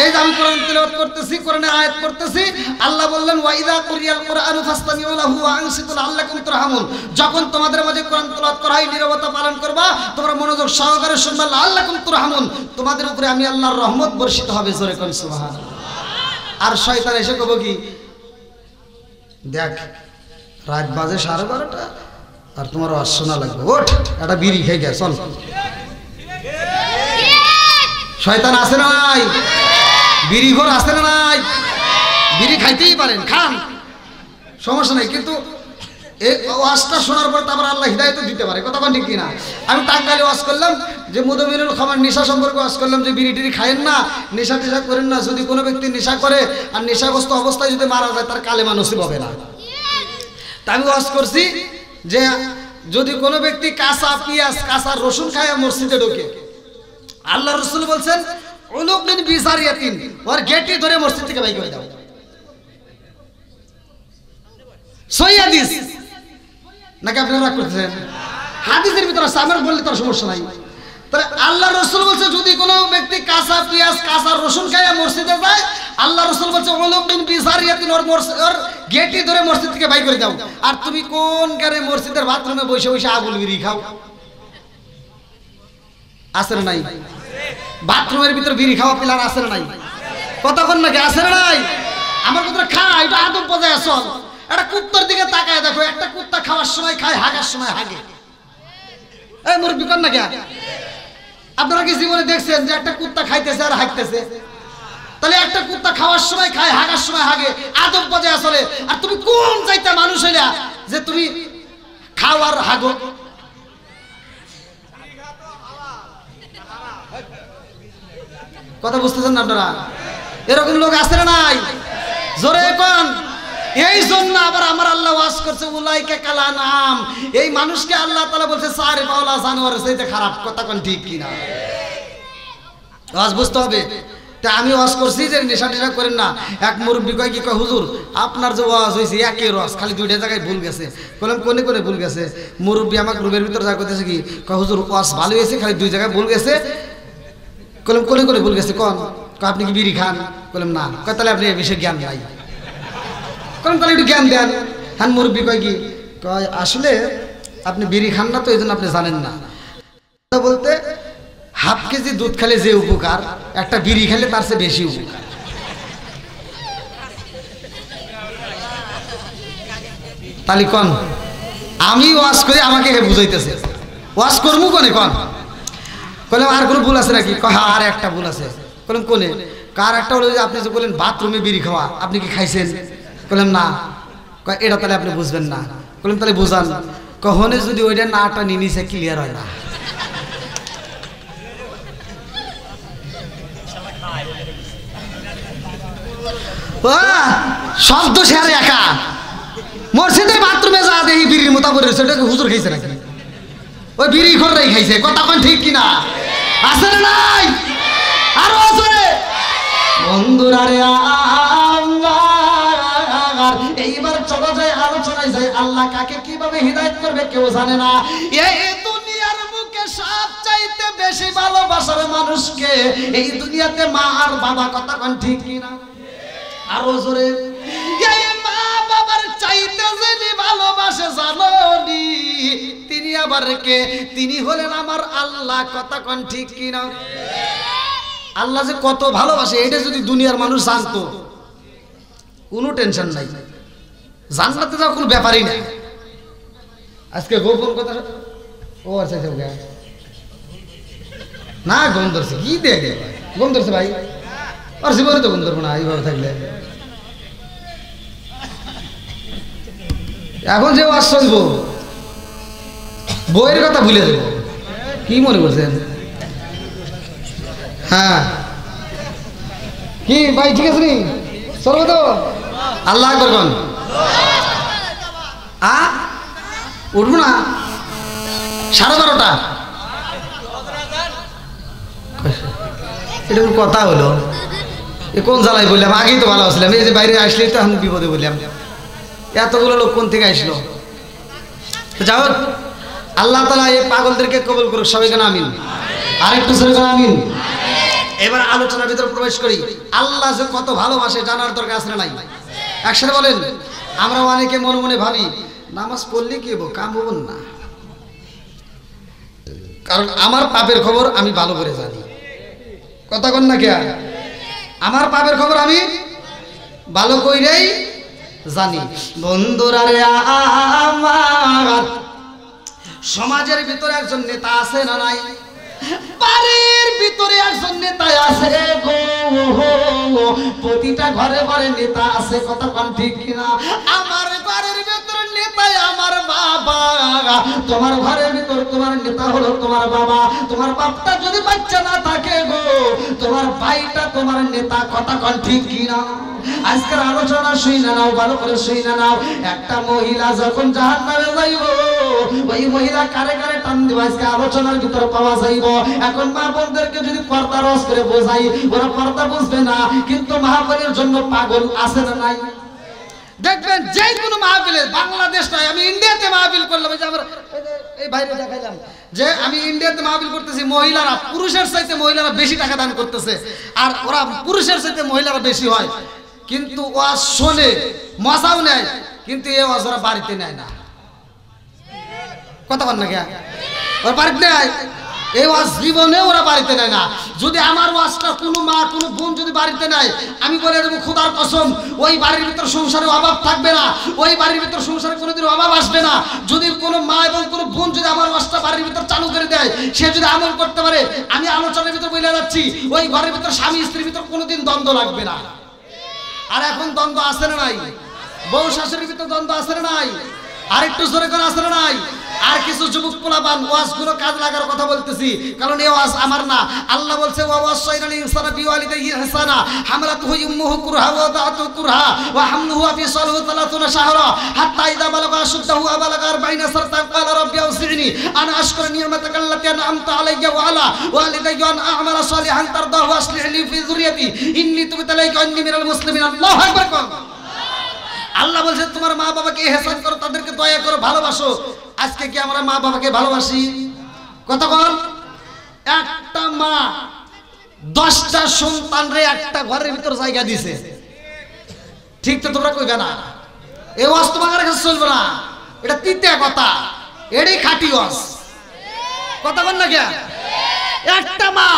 এই যে আমি কোরআন তিলাওয়াত করতেছি, কোরআনে আয়াত পড়তেছি, আল্লাহ বললেন ওয়াইদা কুরিয়াল কুরআনু ফাসতামিউ লাহু ওয়া আনসিতু লাআল্লাকুম তুরহামুন। যখন তোমাদের মাঝে কোরআন তিলাওয়াত করা হয় নীরবতা পালন করবা, তোমরা মনোযোগ সহকারে শুনবা, লাআল্লাকুম তুরহামুন, তোমাদের উপরে আমি আল্লাহর রহমত বর্ষিত হবে। জোরে কোন সুবহানাল্লাহ। আর শয়তান এসে কইব কি, দেখ রাত বাজে 12:30 আর তোমার ওয়াজ শোনা লাগবে, ওঠ একটা বিড়ি খেয়ে গে চল। শয়তান আছে না নাই? বিড়িঘর আছে না নাই? বিড়ি খাইতেই পারেন, খান, সমস্যা নাই, কিন্তু এই ওয়াজটা শোনার পর তারপর আল্লাহ হিদায়াত দিতে পারে, কথা কোন ঠিক কিনা? আমি টাঙ্গাইলে ওয়াজ করলাম যে মুদমিনুল খামার নেশা সম্পর্কে ওয়াজ করলাম যে বিড়ি টিড়ি খায়েন না, নেশা টেশা করেন না। যদি কোনো ব্যক্তি নেশা করে আর নেশাগ্রস্ত অবস্থায় যদি মারা যায় তার কালেমা নসিব হবে না। তা আমি ওয়াজ করছি যে যদি কোনো ব্যক্তি কাঁচা পেঁয়াজ কাঁচা রসুন খায় মসজিদে ঢোকে, আল্লাহ রাসূল বলছেন উলুকমিন বিসারিয়াতিন, ওর গেটে ধরে মসজিদ থেকে বাইর করে দাও। সহিহ হাদিস নাকি আপনারা রাগ করতেছেন? হাদিসের ভিতরে সামনে বললে তার সমস্যা নাই। তাহলে আল্লাহ রাসূল বলছে যদি কোনো ব্যক্তি কাঁচা পেঁয়াজ কাঁচা রসুন খায় মসজিদে যায়, আল্লাহ রাসূল বলছে উলুকমিন বিসারিয়াতিন, ওর গেটে ধরে মসজিদ থেকে বাইর করে দাও। আর তুমি কোন গারে মসজিদের বাথরুমে বসে বসে আগুল বিড়ি খাও? আছে না নাই? বাথরুমের ভিতরে বিড়ি খাওয়া পিলার আছে না নাই? কতক্ষণ নাকি আছে না নাই? আমার কথা খা, এটা আদব পর্যায়ে আসল। একটা কুত্তার দিকে তাকায় দেখো, একটা কুত্তা খাওয়ার সময় খায়, হাগার সময় হাগে। এই মুরব্বি কর না কে? আপনারা কি জীবনে দেখছেন যে একটা কুত্তা খাইতেছে আর হাগতেছে? তাহলে একটা কুত্তা খাওয়ার সময় খায়, হাগার সময় হাগে, আদব পর্যায়ে আসলে। আর তুমি কোন চাইতে মানুষ হইলা যে তুমি খাও আর হাগো? কথা বুঝতেছেন না আপনারা? এরকম লোক আছে না নাই? জোরে কোন। এই জন্য আবার আমার আল্লাহ ওয়াজ করছে উলাইকা কালা নাম, এই মানুষকে আল্লাহ তাআলা বলছে সারে পাওলা জানোয়ারের চাইতে খারাপ, কথা কোন ঠিক কিনা? ওয়াজ বুঝতে হবে। তা আমি ওয়াজ করছি যে নেশা টেশা করেন না। এক মুরব্বী কয় কি, কয় হুজুর আপনার যে ওয়াজ হয়েছে একই ওয়াজ, খালি দুইটা জায়গায় ভুল গেছে। বললাম কোনে কোনে ভুল গেছে? মুরব্বী আমাকে রুমের ভিতরে যা করতেছে কি, কয় হুজুর ওয়াজ ভালো হয়েছে, খালি দুই জায়গায় ভুল গেছে। কলম কোনে কোনে ভুল গেছে কোন? আপনি কি বিড়ি খান? বললাম না। কয় তাহলে আপনি বেশি জ্ঞান নাই। কলম তাহলে একটু জ্ঞান দেন। হ্যাঁ মুরব্বী কয় কি, কয় আসলে আপনি বিড়ি খান না তো এই জন্য আপনি জানেন না। বলতে হাফ কেজি দুধ খেলে যে উপকার, একটা বিড়ি খেলে তার চেয়ে বেশি উপকার। তাহলে কন আমি ওয়াজ করে আমাকে বুঝাইতেছে, ওয়াজ করবো কোনে কন? বললাম আর কোনো ভুল আছে নাকি? হ্যাঁ আর একটা ভুল আছে। বললাম কোনে? কার একটা হলো যে আপনি যে বলেন বাথরুমে বিড়ি খাওয়া, আপনি কি খাইছেন? বললাম না। এটা তাহলে আপনি বুঝবেন না। বললাম তাহলে বুঝান। কখনো যদি ওইটা নাটা নিচে ক্লিয়ার হয় না। শব্দ শেয়ারে একা মসজিদের বাথরুমে যা দেখি বিড়ির মতো করে সেটাকে হুজুর খাইছে নাকি? ওই বিড়ি খররাই খাইছে, কথা কোন ঠিক কিনা? আছে না নাই? আরো আছে বন্ধুরা রে। এইবার চলো যায় আলোচনায় যায়। আল্লাহ কাকে কিভাবে হিদায়াত করবে কেউ জানে না। এই দুনিয়ার বুকে সবচাইতে বেশি ভালোবাসার মানুষকে এই দুনিয়াতে মা আর বাবা, কথা কোন ঠিক কিনা? আরো জোরে। এই মা বাবার চাইতে যিনি ভালোবাসে জানোনি তিনি আবার কে? তিনি হলেন আমার আল্লাহ, কথা কোন ঠিক কিনা? আল্লাহ যে কত ভালোবাসে এটা যদি দুনিয়ার মানুষ জানতো কোনো টেনশন নাই, জান্নাতে যাওয়ার কোনো ব্যাপারই নাই। আজকে গোপন কথা ও আচ্ছা না গম ধরছে কি দেখে গম ধরছে ভাই, আর জীবনে তো গম ধরবো না এইভাবে থাকলে। এখন যে ওয়াজ শুনবো বইয়ের কথা ভুলে দেবো, কি মনে করছেন? হ্যাঁ কি ভাই ঠিক আছে নি চলবো তো? আল্লাহ আকবার কোন? উঠবো না 12:30? এটা কথা হলো এ কোন জ্বালাই বললাম? আগেই তো ভালো আসলাম, এই যে বাইরে আসলে তো এখন বিপদে বললাম। এতগুলো লোক কোন থেকে আসলো? যাও আল্লাহ তাআলা এই পাগলদেরকে কবুল করুক, সবাই কেন আমিন। আরেকটু সবাই কেন আমিন। এবার আলোচনার ভিতরে প্রবেশ করি। আল্লাহ যে কত ভালোবাসে জানার দরকার আছে না নাই? একসাথে বলেন। আমরা অনেকে মনে মনে ভাবি নামাজ পড়লে কি হবো, কাম হবো না, কারণ আমার পাপের খবর আমি ভালো করে জানি, কথা কন না কে? আমার পাপের খবর আমি ভালো কইরেই জানি। বন্ধুরা রে আমার সমাজের ভিতরে একজন নেতা আছে না নাই? বাড়ির ভিতরে একজন নেতা আছে গো, প্রতিটা ঘরে ঘরে নেতা আছে, কথা কোন ঠিক কিনা? আমার ঘরের ভিতরে নেতা আমার বাবা, তোমার ঘরের ভিতর তোমার নেতা হলো তোমার বাবা। তোমার বাপটা যদি বাচ্চা না থাকে গো, তোমার ভাইটা তোমার নেতা, কথা কোন ঠিক কিনা? আজকের আলোচনা শুই না নাও, ভালো করে শুই না নাও। একটা মহিলা যখন জাহান্নামে যাইব ওই মহিলা কারে কারে টান দিব আজকে আলোচনার ভিতর পাওয়া যাইব। এখন মা বোনদেরকে যদি পর্দা রস করে বোঝাই ওরা পর্দা বুঝবে না, কিন্তু মাহফিলের জন্য পাগল আছে না নাই? দেখবেন যে কোনো মাহফিলে, বাংলাদেশ নয় আমি ইন্ডিয়াতে মাহফিল করলাম, এই যে আমরা এই বাইরে দেখাইলাম যে আমি ইন্ডিয়াতে মাহফিল করতেছি, মহিলারা পুরুষের চাইতে মহিলারা বেশি টাকা দান করতেছে, আর ওরা পুরুষের চাইতে মহিলারা বেশি হয়, কিন্তু ওয়াজ শোনে মজাও নেয়, কিন্তু এই ওয়াজ ওরা বাড়িতে নেয় না, কথা বল না কে? ওরা বাড়িতে নেয় এই ওয়াজ জীবনে ওরা বাড়িতে নেয় না। যদি আমার ওয়াজটা কোনো মা কোনো বোন যদি বাড়িতে নেয়, আমি বলে দেবো খোদার কসম ওই বাড়ির ভিতর সংসারে অভাব থাকবে না, ওই বাড়ির ভিতর সংসারে কোনোদিন অভাব আসবে না। যদি কোনো মা এবং কোনো বোন যদি আমার ওয়াজটা বাড়ির ভিতর চালু করে দেয়, সে যদি আমল করতে পারে, আমি আলোচনার ভিতর বলে যাচ্ছি ওই ঘরের ভিতর স্বামী স্ত্রীর ভিতর কোনোদিন দ্বন্দ্ব লাগবে না। আর এখন দ্বন্দ্ব আছে না নাই? বউ শাশুড়ির ভিতর দ্বন্দ্ব আছে না নাই? আর একটু জোরে করে আছে না নাই? আর কিছু যুবক পোলাপান ওয়াজগুলো কাজ লাগার কথা বলতেছি, কারণ এই ওয়াজ আমার না। আল্লাহ বলছে ওয়া ওয়াসাইনাল ইনসানা বিওয়ালিদাইহি ইহসানা হামলাতুহু উম্মুহু কুরহা ওয়া দাআতুহু কুরহা ওয়া হামলুহু ফি সালহু 30 শাহরা হাত্তা ইযা বালাগা আশুদ্দাহু ওয়া বালাগা 40 সারতা ক্বালা রাব্বি আউসিনি আন আশকুরা নি'মাতাকা আল্লাতী আন'আমতা আলাইয়া ওয়া আলা ওয়ালিদাইয়া আন আ'মালা সালিহান তারদাহু ওয়া আসলিহ লি ফি যুররিয়াতি ইন্নী তুবতু ইলাইকা ইন্নী মিনাল মুসলিমিন। আল্লাহু আকবার। আল্লাহ বলছে তোমার মা বাবাকে ইহসান করো, তাদেরকে দয়া করো, ভালোবাসো। আজকে কি আমরা মা বাবাকে ভালোবাসি? কথা বল। একটা মা 10টা সন্তানরে একটা ঘরের ভিতর জায়গা দিয়েছে, ঠিক তো তোমরা কইবে না? এই ওয়াজ তোমার কাছে চলবে না, এটা তিতা কথা, এটাই খাঁটি ওয়াজ, কথা বল না কে? একটা মা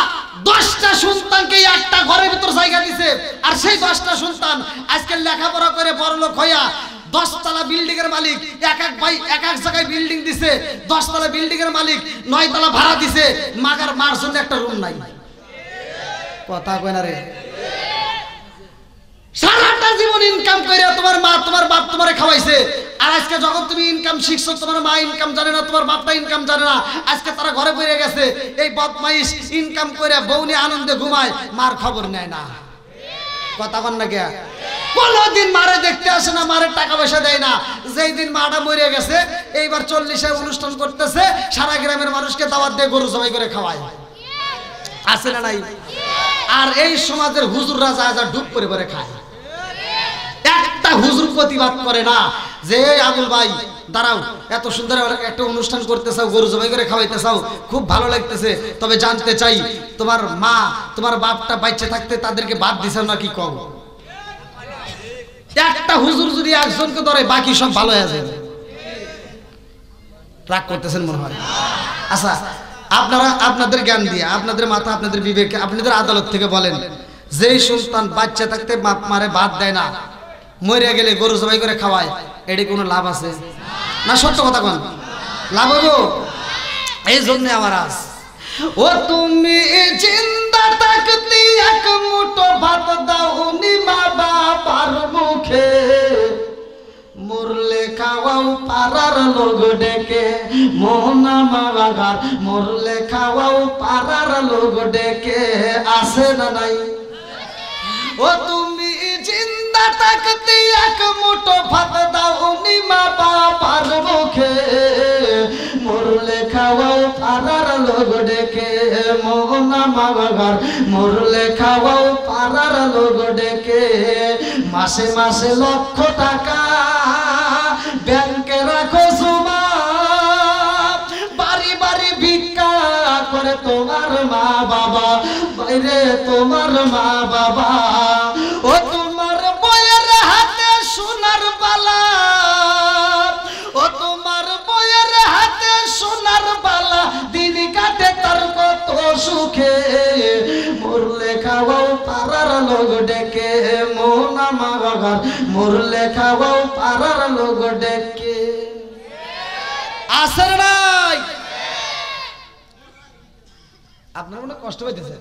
10টা সন্তানকে একটা ঘরের ভিতর জায়গা দিছে, আর সেই 10টা সন্তান আজকে লেখাপড়া করে বড়লোক হইয়া 10 তলা বিল্ডিং এর মালিক, এক এক ভাই এক এক জায়গায় বিল্ডিং দিছে, 10 তলা বিল্ডিং এর মালিক 9 তলা ভাড়া দিছে, মাগার মার জন্য একটা রুম নাই, কথা কয় না রে? সারাটা জীবন ইনকাম করে তোমার মা তোমার বাপ তোমারে খাওয়াইছে, আর আজকে যখন তুমি ইনকাম শিখছো তোমার মা ইনকাম জানে না, তোমার বাপটা ইনকাম জানে না, আজকে তারা ঘরে বসে গেছে। এই বদমাইশ ইনকাম করে বউ নিয়ে আনন্দে ঘুমায়, মার খবর নেয় না, কথা বল না কে? কোনদিন মারে দেখতে আসে না, মারে টাকা পয়সা দেয় না। যেই দিন মাটা মরে গেছে, এইবার 40-এ অনুষ্ঠান করতেছে, সারা গ্রামের মানুষকে দাওয়াত দিয়ে গরু জবাই করে খাওয়ায়, আছে না নাই? আর এই সমাজের হুজুররা যা যা ডুব করে করে খায়। একটা হুজুর প্রতিবাদ করে না যে আবুল ভাই দাঁড়াও, এত সুন্দর একটা অনুষ্ঠান করতে চাও, গরু জবাই করে খাওয়াইতে চাও, খুব ভালো লাগতেছে, তবে জানতে চাই তোমার মা তোমার বাপটা বাইচে থাকতে তাদেরকে বাদ দিছে না কি কম? একটা হুজুর যদি একজনকে ধরে বাকি সব ভালো হয়ে যাবে। রাগ করতেছেন মনে হয়? আচ্ছা, আপনারা আপনাদের জ্ঞান দিয়ে, আপনাদের মাথা, আপনাদের বিবেকে, আপনাদের আদালত থেকে বলেন, যেই সন্তান বাচ্চা থাকতে বাপ মারে বাদ দেয় না, মরে গেলে গরু জবাই করে খাওয়ায়, এটি কোনো লাভ আছে না? সত্য কথা কোন লাভ হইব? এই জন্য আমার আজ, ও তুমি জিন্দা থাকতে এক মুঠো ভাত দাও নি মা বাবার মুখে, মরলে খাওয়াও পাড়ার লোক ডেকে, মোহনা মাগার মরলে খাওয়াও পাড়ার লোক ডেকে, আছে না নাই? ও তুমি জিন্দা থাকতে এক মুঠো ভাত দাও নি মা বাবার মুখে, মরলে খাওয়াও পাড়ার লোক ডেকে, মোহনা মাগার মরলে খাওয়াও পাড়ার লোক ডেকে, মাসে মাসে লক্ষ টাকা ব্যাংকে রাখো জমা, বাড়ি বাড়ি ভিক্ষা করে তোমার মা বাবা, বাইরে তোমার মা বাবা, ও তোমার বইয়ের হাতে সোনার বালা, ও তোমার বইয়ের হাতে সোনার বালা, দিন কাটে তার কত সুখে, মরলে খাওয়াও পাড়ার লোক ডেকে, মোনা মা বাবার মরলে খাওয়াও পাড়ার লোক ডেকে, আসর নাই? আপনার মনে কষ্ট পাইতেছে?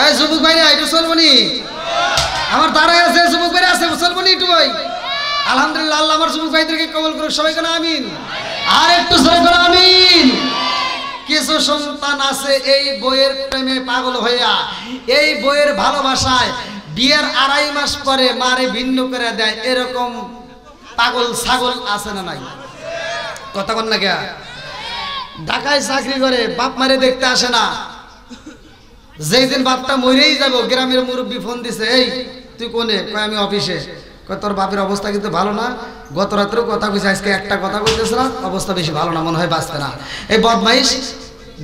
এই যুবক ভাই একটু চলবনি, আমার দাঁড়ায় আছে যুবক ভাই আছে, চলবনি একটু ভাই। আলহামদুলিল্লাহ, আল্লাহ আমার যুবক ভাইদেরকে কবুল করুক, সবাই কেন আমিন। আর একটু সবাই কেন আমিন। কিছু সন্তান আছে এই বইয়ের প্রেমে পাগল হইয়া, এই বইয়ের ভালোবাসায় বিয়ের 2.5 মাস পরে মারে ভিন্ন করে দেয়, এরকম পাগল ছাগল আছে না নাই? কথা বল না কে? ঢাকায় চাকরি করে, বাপ মারে দেখতে আসে না, যেই দিন বাপটা মরেই যাব, গ্রামের মুরব্বী ফোন দিছে, এই তুই কোনে? কয় আমি অফিসে। কয় তোর বাপের অবস্থা কিন্তু ভালো না, গত রাত্রেও কথা কইছে, আজকে একটা কথা কইতেছিলাম, অবস্থা বেশি ভালো না, মনে হয় বাঁচতে না। এই বদমাইশ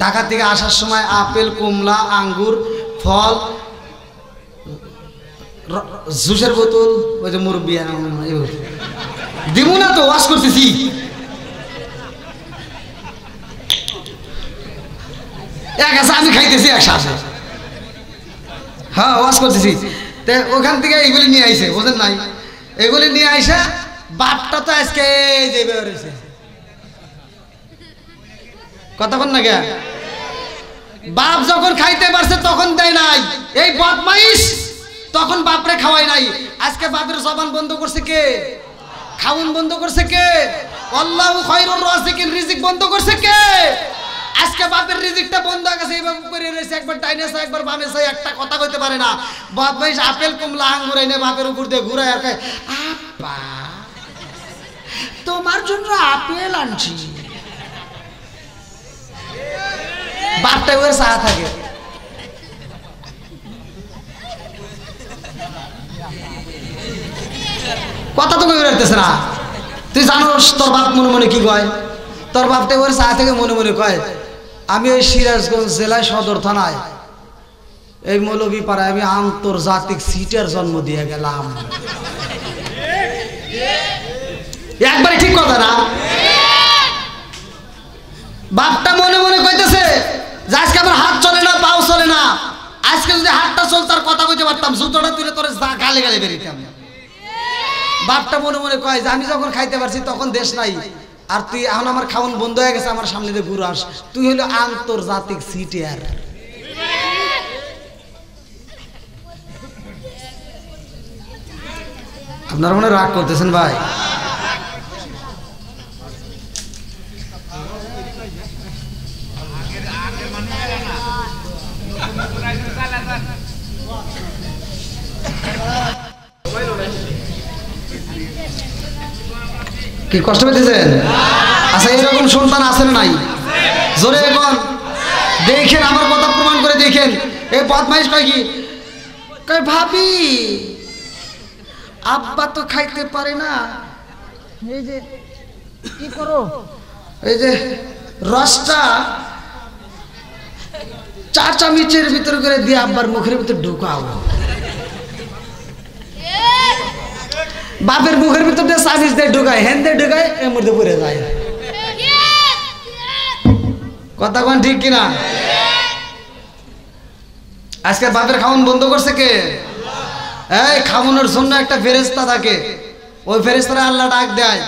ঢাকা থেকে আসার সময় আপেল, কমলা, আঙ্গুর, ফল, জুসের বোতল, ওই যে মুরব্বী দিব না তো, ওয়াশ করতেছি। এক আছে আমি খাইতেছি একসাথে, হ্যাঁ ওয়াশ করতেছি। ওখান থেকে এগুলি নিয়ে আইসে, বোঝেন নাই? এগুলি নিয়ে আইসা বাপটা তো আজকে যাইবে রয়েছে, কথা বল না কে? বাপ যখন খাইতে পারছে তখন দেয় নাই, এই বদমাইশ তখন বাপরে খাওয়াই নাই। আজকে বাপের জবান বন্ধ করছে কে? খাউন বন্ধ করছে কে? আল্লাহু খায়রুর রাযিকিন, রিজিক বন্ধ করছে কে? আজকে বাপের রিজিকটা বন্ধ হয়ে গেছে, এইভাবে করে রয়েছে, একবার ডাইনে চাই একবার বামে চাই, একটা কথা কইতে পারে না। বদমাইশ আপেল, কমলা, আঙ্গুর এনে বাপের উপর দিয়ে ঘুরায় আর কয়, আপা তোমার জন্য আপেল আনছি। বাপটা ওর চা থাকে, কথা তো কই রাখতেছে না। তুই জানোস তোর বাপ মনে মনে কি কয়? তোর বাপটা ওর চা থেকে মনে মনে কয়, আমি ওই সিরাজগঞ্জ জেলায় সদর থানায় এই মৌলভী পাড়ায় আমি আন্তর্জাতিক সিটের জন্ম দিয়ে গেলাম। একবারে ঠিক কথা না? বাপটা মনে মনে কইতেছে যে আজকে আমার হাত চলে না, পাও চলে না, আজকে যদি হাতটা চলতো আর কথা কইতে পারতাম, জুতোটা তুলে তোর গালে গালে বেরিতাম। বাপটা মনে মনে কয় যে আমি যখন খাইতে পারছি তখন দেশ নাই, আর তুই এখন আমার খাওয়ান বন্ধ হয়ে গেছে, আমার সামনে দিয়ে ঘুরাস, তুই হলো আন্তর্জাতিক সিটিয়ার। আপনারা মনে রাগ করতেছেন ভাই? কি কষ্ট পেতেছেন? আচ্ছা এরকম সন্তান আছে না নাই? জোরে এখন দেখেন, আমার কথা প্রমাণ করে দেখেন। এই বদমাইশ কয় কি, কয় ভাবি আব্বা তো খাইতে পারে না, এই যে কি করো, এই যে রসটা 4 চামচের ভিতর করে দিয়ে আব্বার মুখের ভিতর ঢুকাও। বাপের মুখের ভিতর দিয়ে চামিচ দিয়ে ঢুকায়, হ্যান দিয়ে ঢুকায়, এর মধ্যে পড়ে যায়। কথা কোন ঠিক কিনা? আজকে বাপের খাওয়ান বন্ধ করছে কে? এই খাওয়ানোর জন্য একটা ফেরেশতা থাকে, ওই ফেরেশতারা আল্লাহ ডাক দেয়,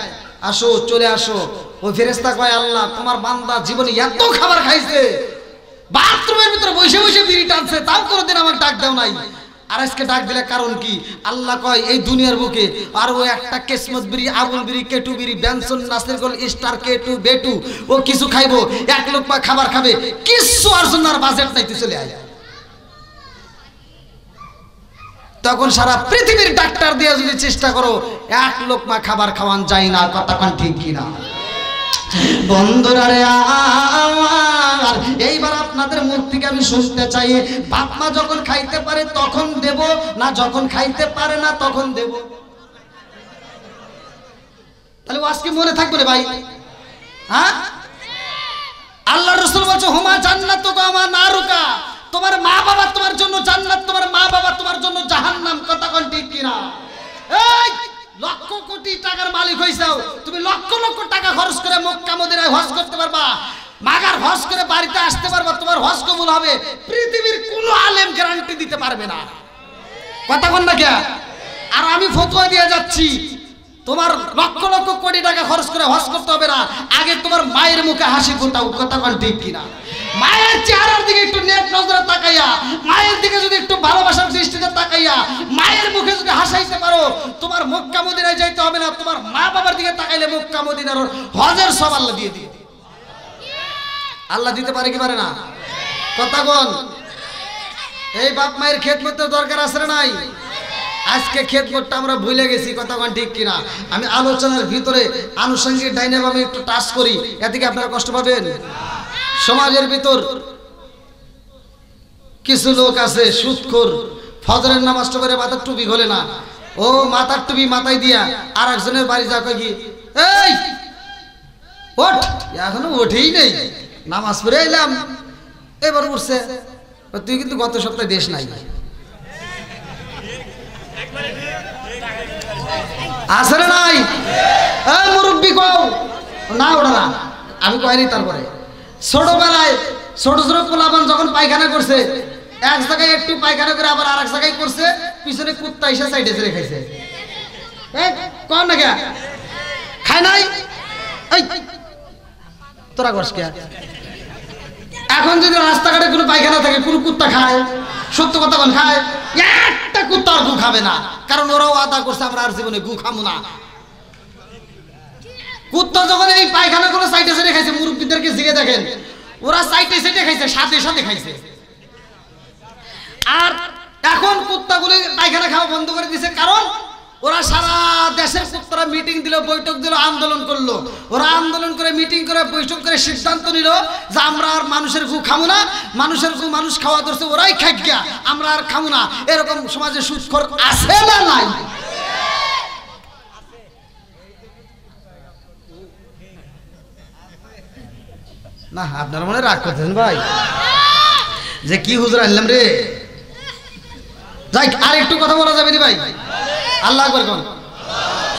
আসো চলে আসো। ওই ফেরেশতা কয়, আল্লাহ তোমার বান্দা জীবনে এত খাবার খাইছে, বাথরুমের ভিতরে বসে বসে বিড়ি টানছে, তাও কোনোদিন আমার ডাক দাও নাই, আর আজকে ডাক দিলে কারণ কি? আল্লাহ কয়, এই দুনিয়ার বুকে আর ও একটা কেসমত বিড়ি, আবুল বিড়ি, কেটু বিড়ি, বেনসন, নাসির গোল, স্টার, কেটু, বেটু, ও কিছু খাইবো, 1 লোকমা খাবার খাবে, কিছু আর জন্য আর বাজেট নাই, তুই চলে আয়। তখন সারা পৃথিবীর ডাক্তার দিয়ে যদি চেষ্টা করো, 1 লোকমা খাবার খাওয়ান যায় না। কথা কোন ঠিক কিনা? বন্ধুরা রে আমার, এইবার আপনাদের মুখ থেকে আমি শুনতে চাই, বাপ মা যখন খাইতে পারে তখন দেব না, যখন খাইতে পারে না তখন দেব? তাহলে আজকে মনে থাকবে রে ভাই। হ্যাঁ, আল্লাহ রাসূল বলছে, হুমা জান্নাতুকা ওয়া নারুকা, তোমার মা বাবা তোমার জন্য জান্নাত, তোমার মা বাবা তোমার জন্য জাহান্নাম। কথা কোন ঠিক কিনা? এই লক্ষ কোটি টাকার মালিক হইছাও, তুমি লক্ষ লক্ষ টাকা খরচ করে মক্কা মদিনায় হজ করতে পারবা, মাগার হজ করে বাড়িতে আসতে পারবা, তোমার হজ কবুল হবে, পৃথিবীর কোনো আলেম গ্যারান্টি দিতে পারবে না। কথা কোন না কে? আর আমি ফতোয়া দিয়ে যাচ্ছি, তোমার লক্ষ লক্ষ কোটি টাকা খরচ করে হজ করতে হবে না, আগে তোমার মায়ের মুখে হাসি ফোটাও। কথা কোন ঠিক কিনা? মায়ের চেহারার দিকে একটু নেট নজরে তাকাইয়া, মায়ের দিকে যদি একটু ভালোবাসার দৃষ্টিতে তাকাইয়া, মায়ের মুখে যদি হাসাইতে পারো, তোমার মক্কা মদিনায় যাইতে হবে না, তোমার মা বাবার দিকে তাকাইলে মক্কা মদিনার হজের সব আল্লাহ দিয়ে দিবে। আল্লাহ দিতে পারে কি পারে না? কথা কোন? এই বাপ মায়ের খেদমতের দরকার আছে না নাই? আজকে খেদমতটা আমরা ভুলে গেছি। কথা কোন ঠিক কিনা? আমি আলোচনার ভিতরে আনুষঙ্গিক ডাইনামিক একটু টাচ করি, এদিকে আপনারা কষ্ট পাবেন। সমাজের ভিতর কিছু লোক আছে সুদখোর, ফজরের নামাজটা করে মাথার টুপি খোলে না, ও মাথার টুপি মাথায় দিয়া আর একজনের বাড়ি যা কয় কি, এই ওঠ, এখনো ওঠেই নেই, নামাজ পড়ে এলাম, এবার উঠছে, তুই কিন্তু গত সপ্তাহে দেশ নাই। আছে না নাই? এই মুরব্বি কও না, ওটা না, আমি কইনি। তারপরে ছোটবেলায় ছোট ছোট পোলাপান যখন পায়খানা করছে, এক জায়গায় একটু পায়খানা করে আবার আর এক জায়গায় করছে, পিছনে কুত্তা এসে সাইডে ছেড়ে খাইছে। কর না কে খায় নাই? এই তোরা করস কে? এখন যদি রাস্তাঘাটে কোনো পায়খানা থাকে, কোনো কুত্তা খায়? সত্য কথা কোন খায়? একটা কুত্তা আর গু খাবে না, কারণ ওরাও আদা করছে আমরা আর জীবনে গু খাবো না। কুত্তা যখন এই পায়খানা গুলো সাইডে সাইডে খাইছে, মুরব্বীদেরকে জিগে দেখেন, ওরা সাইডে সাইডে খাইছে, সাথে সাথে খাইছে। আর এখন কুত্তাগুলো পায়খানা খাওয়া বন্ধ করে দিয়েছে, কারণ ওরা সারা দেশের কুত্তারা মিটিং দিল, বৈঠক দিল, আন্দোলন করলো। ওরা আন্দোলন করে, মিটিং করে, বৈঠক করে সিদ্ধান্ত নিল যে আমরা আর মানুষের গু খাবো না, মানুষের গু মানুষ খাওয়া ধরছে, ওরাই খাই গিয়া, আমরা আর খাবো না। এরকম সমাজে সুদখোর আছে না নাই? না আপনারা মনে রাগ করতেছেন ভাই, যে কি হুজুর আনলাম রে। যাই আর একটু কথা বলা যাবে নি ভাই? আল্লাহ আকবার কোন?